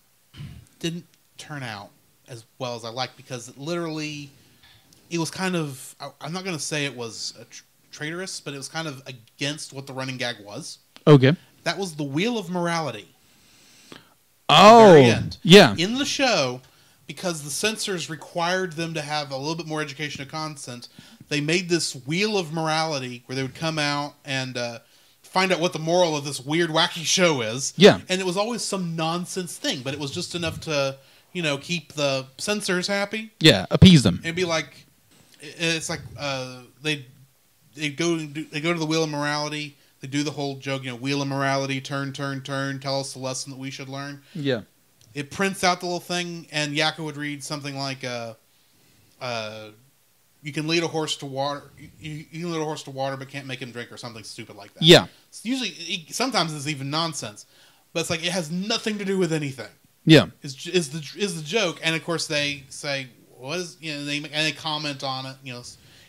didn't turn out as well as I liked because it was kind of, I'm not going to say it was traitorous, but it was kind of against what the running gag was. Okay. That was the Wheel of Morality. Oh, yeah. In the show, because the censors required them to have a little bit more education of content, they made this Wheel of Morality where they would come out and find out what the moral of this weird, wacky show is. Yeah. And it was always some nonsense thing, but it was just enough to, keep the censors happy. Yeah, appease them. It'd be like, it's like they go to the Wheel of Morality. They do the whole joke, Wheel of Morality, turn, tell us the lesson that we should learn. Yeah. It prints out the little thing, and Yakko would read something like, you can lead a horse to water, you can lead a horse to water, but can't make him drink, or something stupid like that. Yeah. Sometimes it's even nonsense, but it's it has nothing to do with anything. Yeah. Is the joke, and of course they say, what is, they comment on it,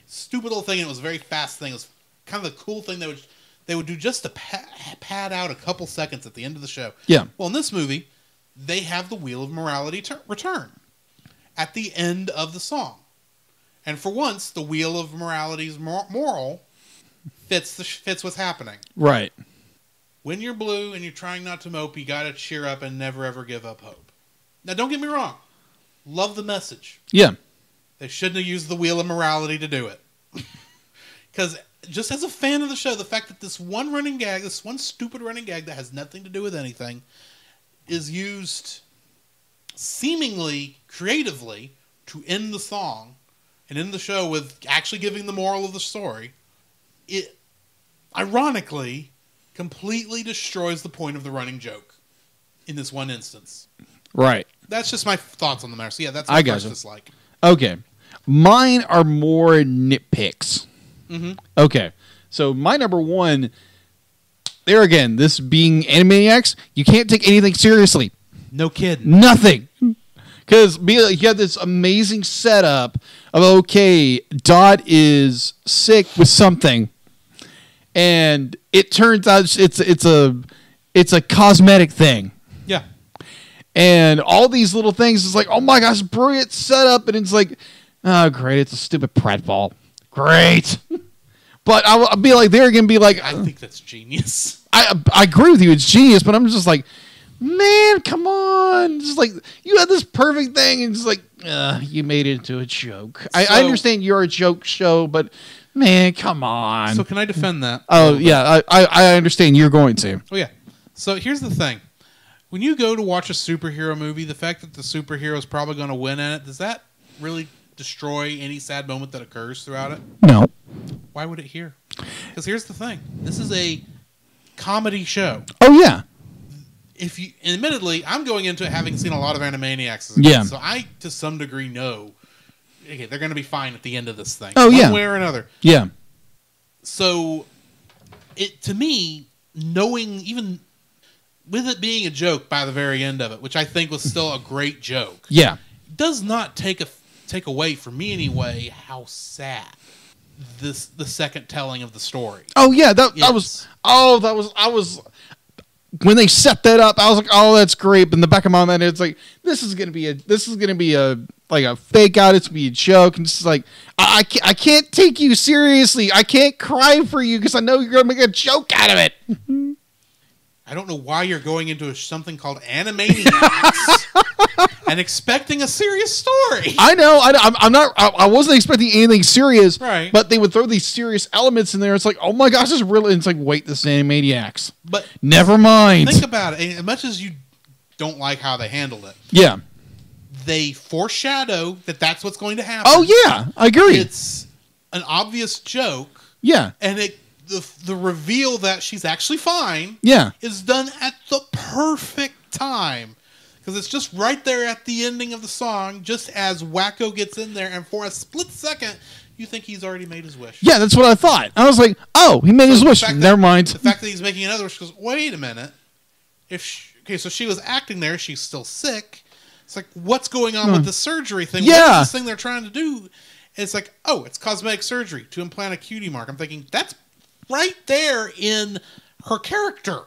stupid little thing, and it was a very fast thing. It was kind of the cool thing they would do just to pad out a couple seconds at the end of the show. Yeah. Well, in this movie, they have the Wheel of Morality return at the end of the song. And for once, the Wheel of Morality's moral fits what's happening. Right. When you're blue and you're trying not to mope, you gotta cheer up and never ever give up hope. Now, don't get me wrong. Love the message. Yeah. They shouldn't have used the Wheel of Morality to do it. Because just as a fan of the show, the fact that this one stupid running gag that has nothing to do with anything, is used seemingly creatively to end the song and end the show with actually giving the moral of the story, it ironically completely destroys the point of the running joke in this one instance. Right. That's just my thoughts on the matter. So yeah, that's my first dislike. Okay. Mine are more nitpicks. Mm-hmm. Okay. So my number one, there again, this being Animaniacs, you can't take anything seriously. No kidding. Nothing. Because you have this amazing setup of, okay, Dot is sick with something, and it turns out it's a cosmetic thing. Yeah. And all these little things is like, oh my gosh, brilliant setup, and it's like, oh great, it's a stupid pratfall. Great. But I'll be like, they're gonna be like, I think that's genius. I agree with you, it's genius, but I'm just like, man, come on. Just like, you had this perfect thing, and just like, you made it into a joke. I understand you're a joke show, but man, come on. So can I defend that? Oh, yeah, I understand you're going to. Oh, yeah. So here's the thing. When you go to watch a superhero movie, the fact that the superhero is probably going to win in it, does that really destroy any sad moment that occurs throughout it? No. Why would it here? Because here's the thing. This is a comedy show. Oh, yeah. Admittedly, I'm going into it having seen a lot of Animaniacs as a kid, so I, to some degree, know okay, they're going to be fine at the end of this thing. Oh, one way or another. Yeah. So, to me, knowing, even with it being a joke by the very end of it, which I think was still a great joke, yeah, does not take away, for me anyway, how sad the second telling of the story. Oh, yeah, that was when they set that up, I was like, "Oh, that's great." But in the back of my mind, it's like, "This is gonna be a like a fake out. It's gonna be a joke." And it's just like, I can't take you seriously. I can't cry for you because I know you're gonna make a joke out of it. I don't know why you're going into something called Animaniacs and expecting a serious story. I know. I wasn't expecting anything serious. Right. But they would throw these serious elements in there. It's like, oh my gosh, this is really. It's like, wait, this is Animaniacs. But never mind. Think about it. As much as you don't like how they handled it, yeah, they foreshadow that that's what's going to happen. Oh yeah, I agree. It's an obvious joke. Yeah, and the reveal that she's actually fine. Yeah, is done at the perfect time. Because it's just right there at the ending of the song, just as Wakko gets in there, and for a split second, you think he's already made his wish. Yeah, that's what I thought. I was like, oh, he made his wish. Never mind. The fact that he's making another wish goes, wait a minute. So she was acting there, she's still sick. It's like, what's going on with the surgery thing? Yeah. What is this thing they're trying to do? And it's like, oh, it's cosmetic surgery to implant a cutie mark. I'm thinking, that's right there in her character.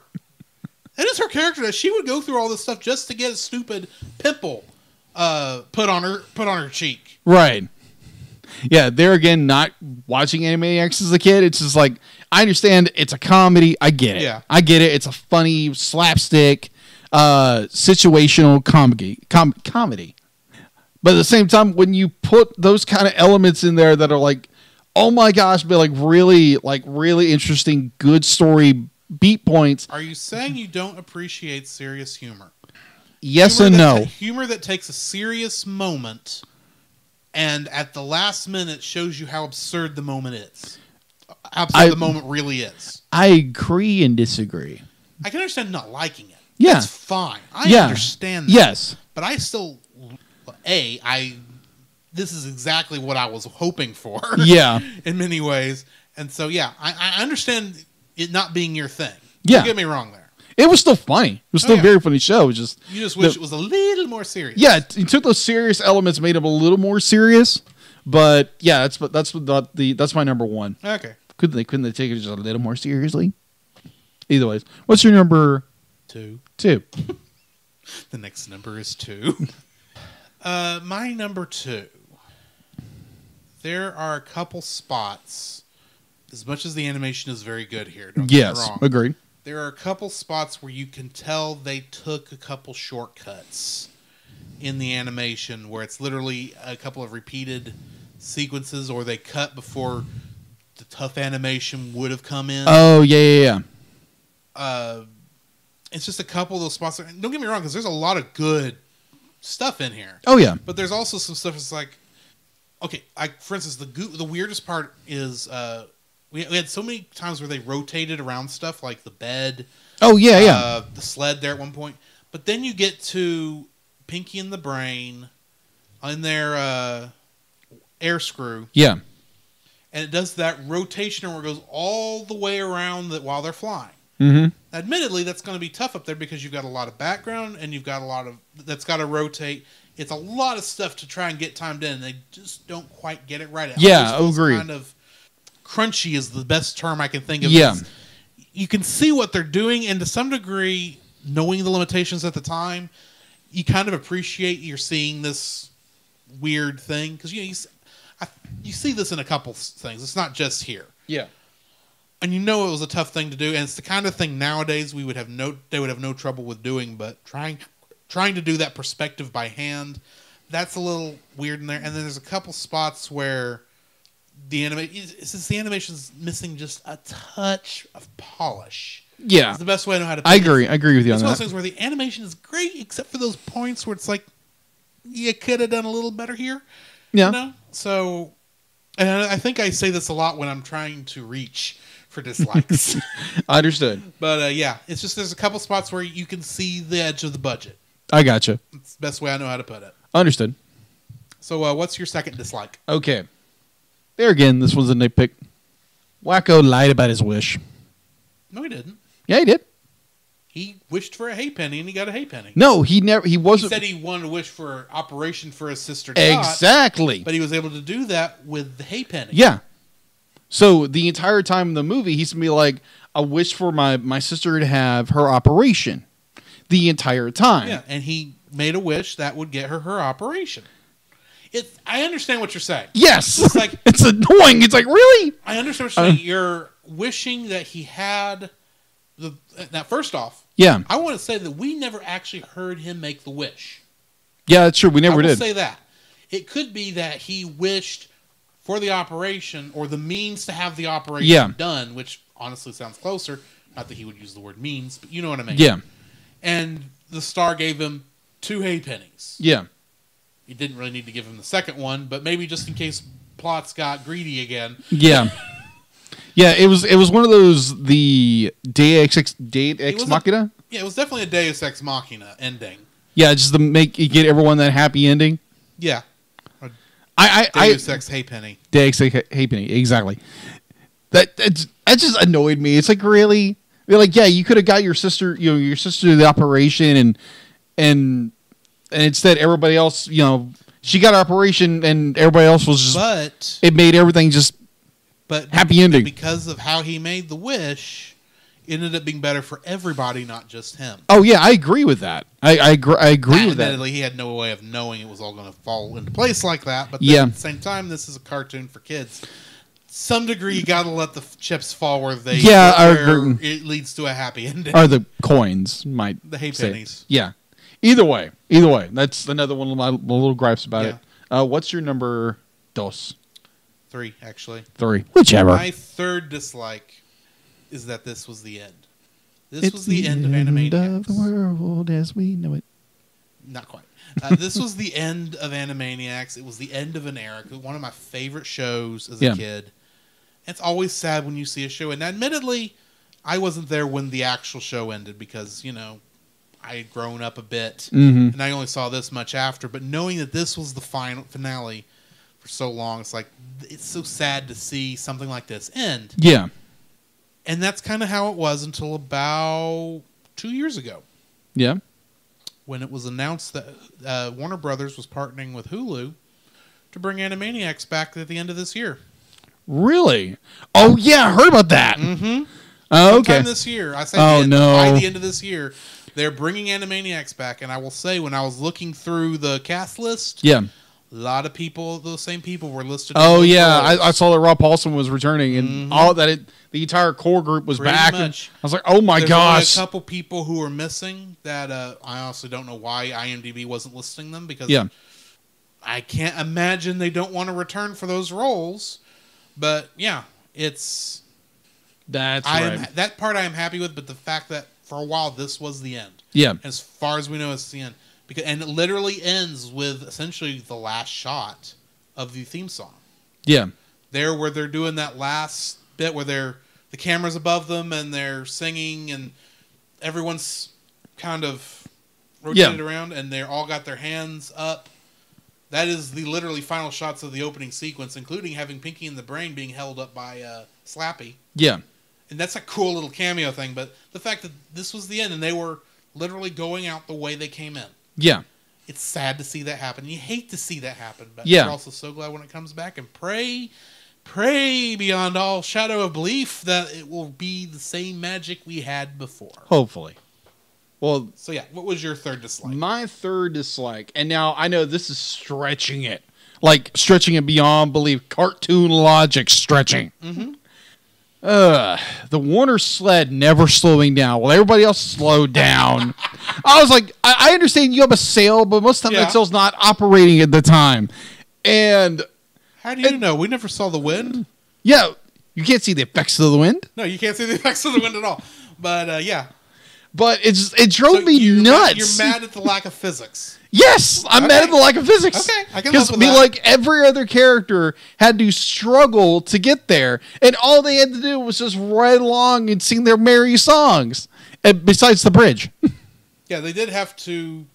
That is her character, that she would go through all this stuff just to get a stupid pimple put on her cheek. Right. Yeah, there again, not watching Animaniacs as a kid, it's just like, I understand it's a comedy. I get it. Yeah. I get it. It's a funny, slapstick, situational comedy. But at the same time, when you put those kind of elements in there that are like, oh my gosh, but like really interesting, good story beat points. Are you saying you don't appreciate serious humor? Yes and no. Humor that takes a serious moment and at the last minute shows you how absurd the moment is. How absurd the moment really is. I agree and disagree. I can understand not liking it. Yeah. That's fine. I understand that. Yes. But I still, this is exactly what I was hoping for. Yeah. In many ways. And so, yeah, I understand it not being your thing. Yeah. Don't get me wrong there. It was still funny. It was still a very funny show. It was just, you just wish it was a little more serious. Yeah, he took those serious elements, made them a little more serious. But yeah, that's my number one. Okay. Couldn't they take it just a little more seriously? Either ways. What's your number 2? 2. The next number is 2. My number 2. There are a couple spots, as much as the animation is very good here. Don't get me wrong. Agreed. There are a couple spots where you can tell they took a couple shortcuts in the animation, where it's literally a couple of repeated sequences, or they cut before the tough animation would have come in. Oh, yeah. It's just a couple of those spots. Don't get me wrong, because there's a lot of good stuff in here. Oh, yeah. But there's also some stuff that's like, okay, for instance, the weirdest part is we had so many times where they rotated around stuff, like the bed. Oh, yeah. The sled there at one point. But then you get to Pinky and the Brain in their air screw. Yeah. And it does that rotation where it goes all the way around while they're flying. Mm-hmm. Admittedly, that's going to be tough up there because you've got a lot of background and you've got a lot of that's got to rotate. It's a lot of stuff to try and get timed in. And they just don't quite get it right. I agree. Kind of crunchy is the best term I can think of. Yeah, you can see what they're doing, and to some degree, knowing the limitations at the time, you kind of appreciate you're seeing this weird thing because you see this in a couple things. It's not just here. Yeah. And you know it was a tough thing to do, and it's the kind of thing nowadays they would have no trouble with doing. But trying to do that perspective by hand, that's a little weird in there. And then there's a couple spots where the animation's missing just a touch of polish. Yeah, it's the best way I know how to. I agree with you on that. It's one of those things where the animation is great, except for those points where it's like you could have done a little better here. Yeah. You know? So, and I think I say this a lot when I'm trying to reach for dislikes. I understood. But yeah, it's just there's a couple spots where you can see the edge of the budget. I gotcha. It's the best way I know how to put it. Understood. So what's your second dislike? Okay. There again, this one's a nitpick. Wakko lied about his wish. No, he didn't. Yeah, he did. He wished for a hay penny and he got a hay penny. No, he never. He wasn't. He said he wanted to wish for an operation for his sister. Exactly. But he was able to do that with the hay penny. Yeah. So the entire time in the movie, he's gonna be like, "I wish for my sister to have her operation." The entire time. Yeah, and he made a wish that would get her operation. I understand what you're saying. Yes. It's like it's annoying. It's like, really? I understand what you're saying. You're wishing that he had the. Now, first off, yeah, I want to say that we never actually heard him make the wish. Yeah, that's true. We never did. Say that. It could be that he wished for the operation or the means to have the operation done, which honestly sounds closer. Not that he would use the word means, but you know what I mean. Yeah. And the star gave him 2 hay pennies. Yeah. He didn't really need to give him the second one, but maybe just in case plots got greedy again. Yeah. Yeah, it was one of those the Deus Ex Machina. Yeah, it was definitely a Deus Ex Machina ending. Yeah, just to make you get everyone that happy ending. Yeah. Deus Ex Haypenny. Deus Ex Haypenny, exactly. That just annoyed me. It's like, really? They're like, yeah, you could have got your sister the operation and instead everybody else, she got an operation and everybody else was just. But it made everything just. But happy ending because of how he made the wish, it ended up being better for everybody, not just him. Oh yeah, I agree with that. I agree with that. Admittedly, he had no way of knowing it was all going to fall into place like that. But at the same time, this is a cartoon for kids. Some degree, you got to let the chips fall where they. Yeah, where it leads to a happy ending. Or the coins might. The hay pennies. Yeah. Either way, that's another one of my little gripes about it. What's your number 2? 3, actually. 3, whichever. My third dislike is that this was the end. This was the end of Animaniacs. Of the world as we know it. Not quite. This was the end of Animaniacs. It was the end of an era. One of my favorite shows as a kid. It's always sad when you see a show. And admittedly, I wasn't there when the actual show ended because, I had grown up a bit. Mm-hmm. And I only saw this much after. But knowing that this was the finale for so long, it's so sad to see something like this end. Yeah. And that's kind of how it was until about 2 years ago. Yeah. When it was announced that Warner Brothers was partnering with Hulu to bring Animaniacs back at the end of this year. Really? Oh, yeah, I heard about that. Mm-hmm. Oh, okay. Sometime this year. I say Oh, no. by the end of this year, they're bringing Animaniacs back. And I will say, when I was looking through the cast list, Yeah. a lot of people, those same people, were listed. Oh, yeah. I saw that Rob Paulson was returning, and all that the entire core group was Pretty back. much. I was like, oh, my There's gosh. only a couple people who are missing that I honestly don't know why IMDb wasn't listing them, because I can't imagine they don't want to return for those roles. But, yeah, it's... That part I am happy with, but the fact that for a while this was the end. Yeah. As far as we know, it's the end. And it literally ends with essentially the last shot of the theme song. Yeah. Where they're doing that last bit where the camera's above them and they're singing and everyone's kind of rotated around and they're all got their hands up. That is the literally final shots of the opening sequence, including having Pinky and the Brain being held up by Slappy. Yeah. And that's a cool little cameo thing, but the fact that this was the end and they were literally going out the way they came in. Yeah. It's sad to see that happen. You hate to see that happen, but you're also so glad when it comes back, and pray beyond all shadow of belief that it will be the same magic we had before. Hopefully. Well, so yeah, what was your third dislike? My third dislike, and now I know this is stretching it. Like stretching it beyond belief, cartoon logic stretching. Mm-hmm. The Warner sled never slowing down while everybody else slowed down. I was like, I understand you have a sail, but most of the time that sail's not operating at the time. And how do you know? We never saw the wind. Yeah, you can't see the effects of the wind. No, you can't see the effects of the wind at all. But yeah. But it drove me nuts. You're mad at the lack of physics. Yes, I'm mad at the lack of physics. Okay, I can live with that. Like every other character had to struggle to get there, and all they had to do was just ride along and sing their merry songs. And besides the bridge. Yeah, they did have to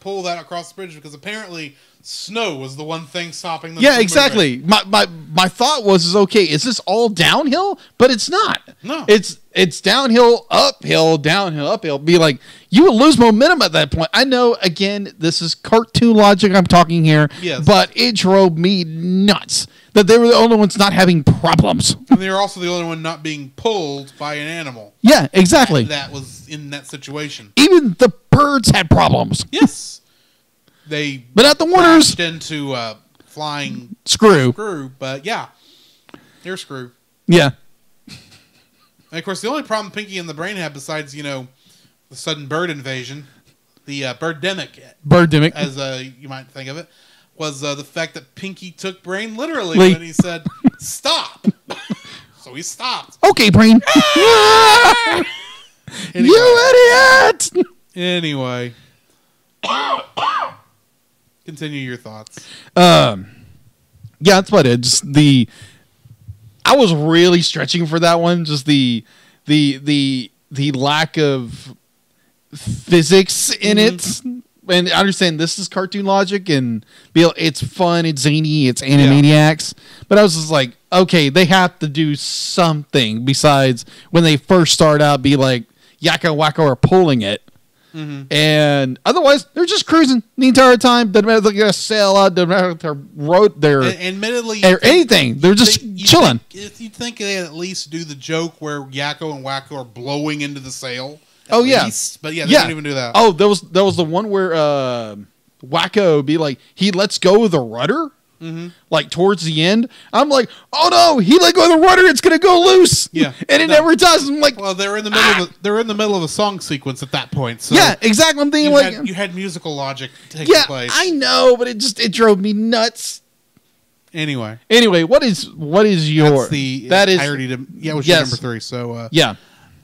pull that across the bridge because apparently snow was the one thing stopping them. Yeah, exactly. My thought was okay, is this all downhill? But it's not. No. It's downhill, uphill, downhill, uphill. Be like, you will lose momentum at that point. I know, again, this is cartoon logic I'm talking here. Yes. But it drove me nuts that they were the only ones not having problems. And they were also the only one not being pulled by an animal. Yeah, exactly. That was in that situation. Even the birds had problems. Yes. But not the Warners. Into flying screw. But yeah, they're screw. Yeah. And of course, the only problem Pinky and the Brain had, besides the sudden bird invasion, the birdemic, as you might think of it, was the fact that Pinky took Brain literally when he said "stop." So he stopped. Okay, Brain. You idiot! Anyway. Continue your thoughts. Yeah, that's about it. Just I was really stretching for that one. Just the lack of physics in it. And I understand this is cartoon logic and it's fun, it's zany, it's Animaniacs. But I was just like, okay, they have to do something besides when they first start out be like Yakko and Wakko are pulling it. Mm-hmm. And otherwise, they're just cruising the entire time. Doesn't matter if they're going to sail out, doesn't matter if they're road there, admittedly, or anything. They're just chilling. You'd think they'd at least do the joke where Yakko and Wakko are blowing into the sail. Oh, least. But yeah, they don't even do that. Oh, there was the one where Wakko be like, he lets go of the rudder. Mm-hmm. Like towards the end, I'm like, oh no, he let go of the rudder, it's gonna go loose. Yeah, and it never does. I'm like, well, they're in the middle of a song sequence at that point. So yeah, exactly. I'm thinking you had musical logic taking place. I know, but it drove me nuts. Anyway, what is your? I already did. Yeah, it was your number 3. So yeah.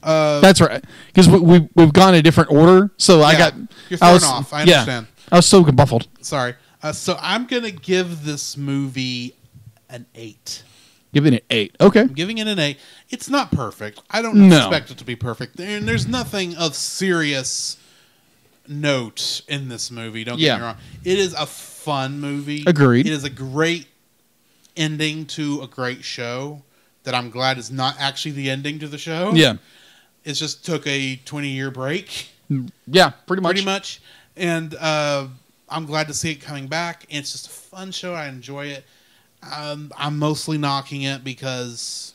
That's right, because we've gone a different order. So you're thrown off. I understand. I was so befuddled. Sorry. So I'm going to give this movie an 8. Giving it 8. Okay. I'm giving it an 8. It's not perfect. I don't expect it to be perfect. And there's nothing of serious note in this movie. Don't get me wrong. It is a fun movie. Agreed. It is a great ending to a great show that I'm glad is not actually the ending to the show. Yeah. It just took a 20-year break. Yeah, pretty much. Pretty much. And I'm glad to see it coming back. It's just a fun show. I enjoy it. I'm mostly knocking it because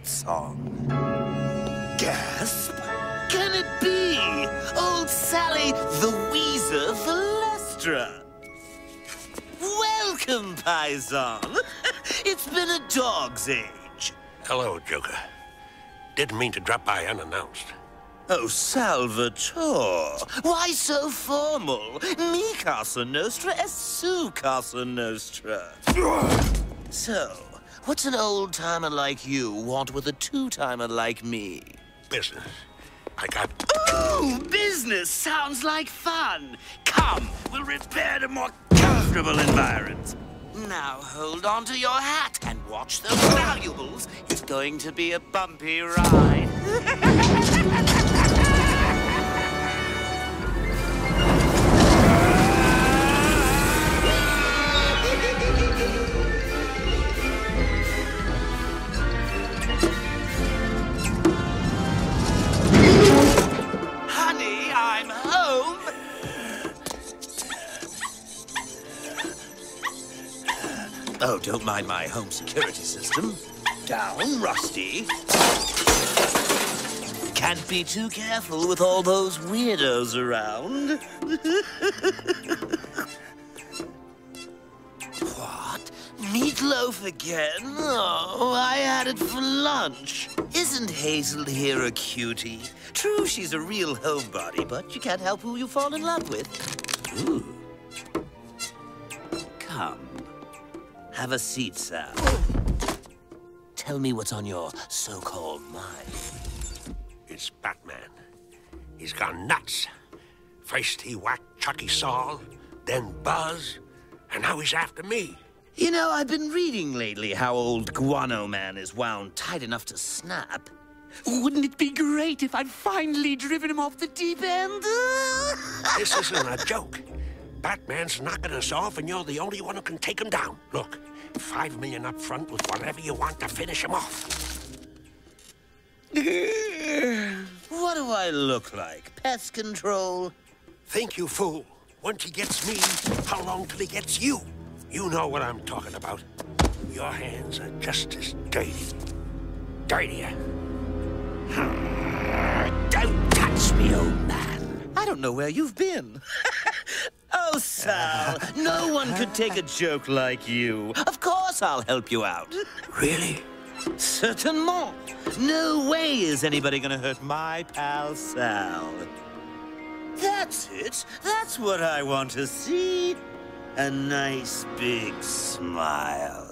that song? Gasp! Can it be? Old Sally, Louisa, Valestra. Welcome, Paisan. It's been a dog's age. Hello, Joker. Didn't mean to drop by unannounced. Oh, Salvatore. Why so formal? Mi Casa Nostra es su Casa Nostra. So, what's an old-timer like you want with a two-timer like me? Business. I got... Ooh, business sounds like fun. Come, we'll repair to more comfortable environs. Now hold on to your hat and watch those valuables. It's going to be a bumpy ride. Honey, I'm home. Oh, don't mind my home security system. Down, Rusty. Can't be too careful with all those weirdos around. What? Meatloaf again? Oh, I had it for lunch. Isn't Hazel here a cutie? True, she's a real homebody, but you can't help who you fall in love with. Ooh. Come. Have a seat, Sal. Tell me what's on your so-called mind. It's Batman. He's gone nuts. First he whacked Chucky Saul, then Buzz, and now he's after me. You know, I've been reading lately how old Guano Man is wound tight enough to snap. Wouldn't it be great if I'd finally driven him off the deep end? This isn't a joke. Batman's knocking us off, and you're the only one who can take him down. Look, $5 million up front with whatever you want to finish him off. What do I look like? Pest control? Think, you fool. Once he gets me, how long till he gets you? You know what I'm talking about. Your hands are just as dirty. Dirtier. Don't touch me, old man. I don't know where you've been. Oh, Sal, no one could take a joke like you. Of course I'll help you out. Really? Certainement. No way is anybody gonna hurt my pal Sal. That's it. That's what I want to see. A nice big smile.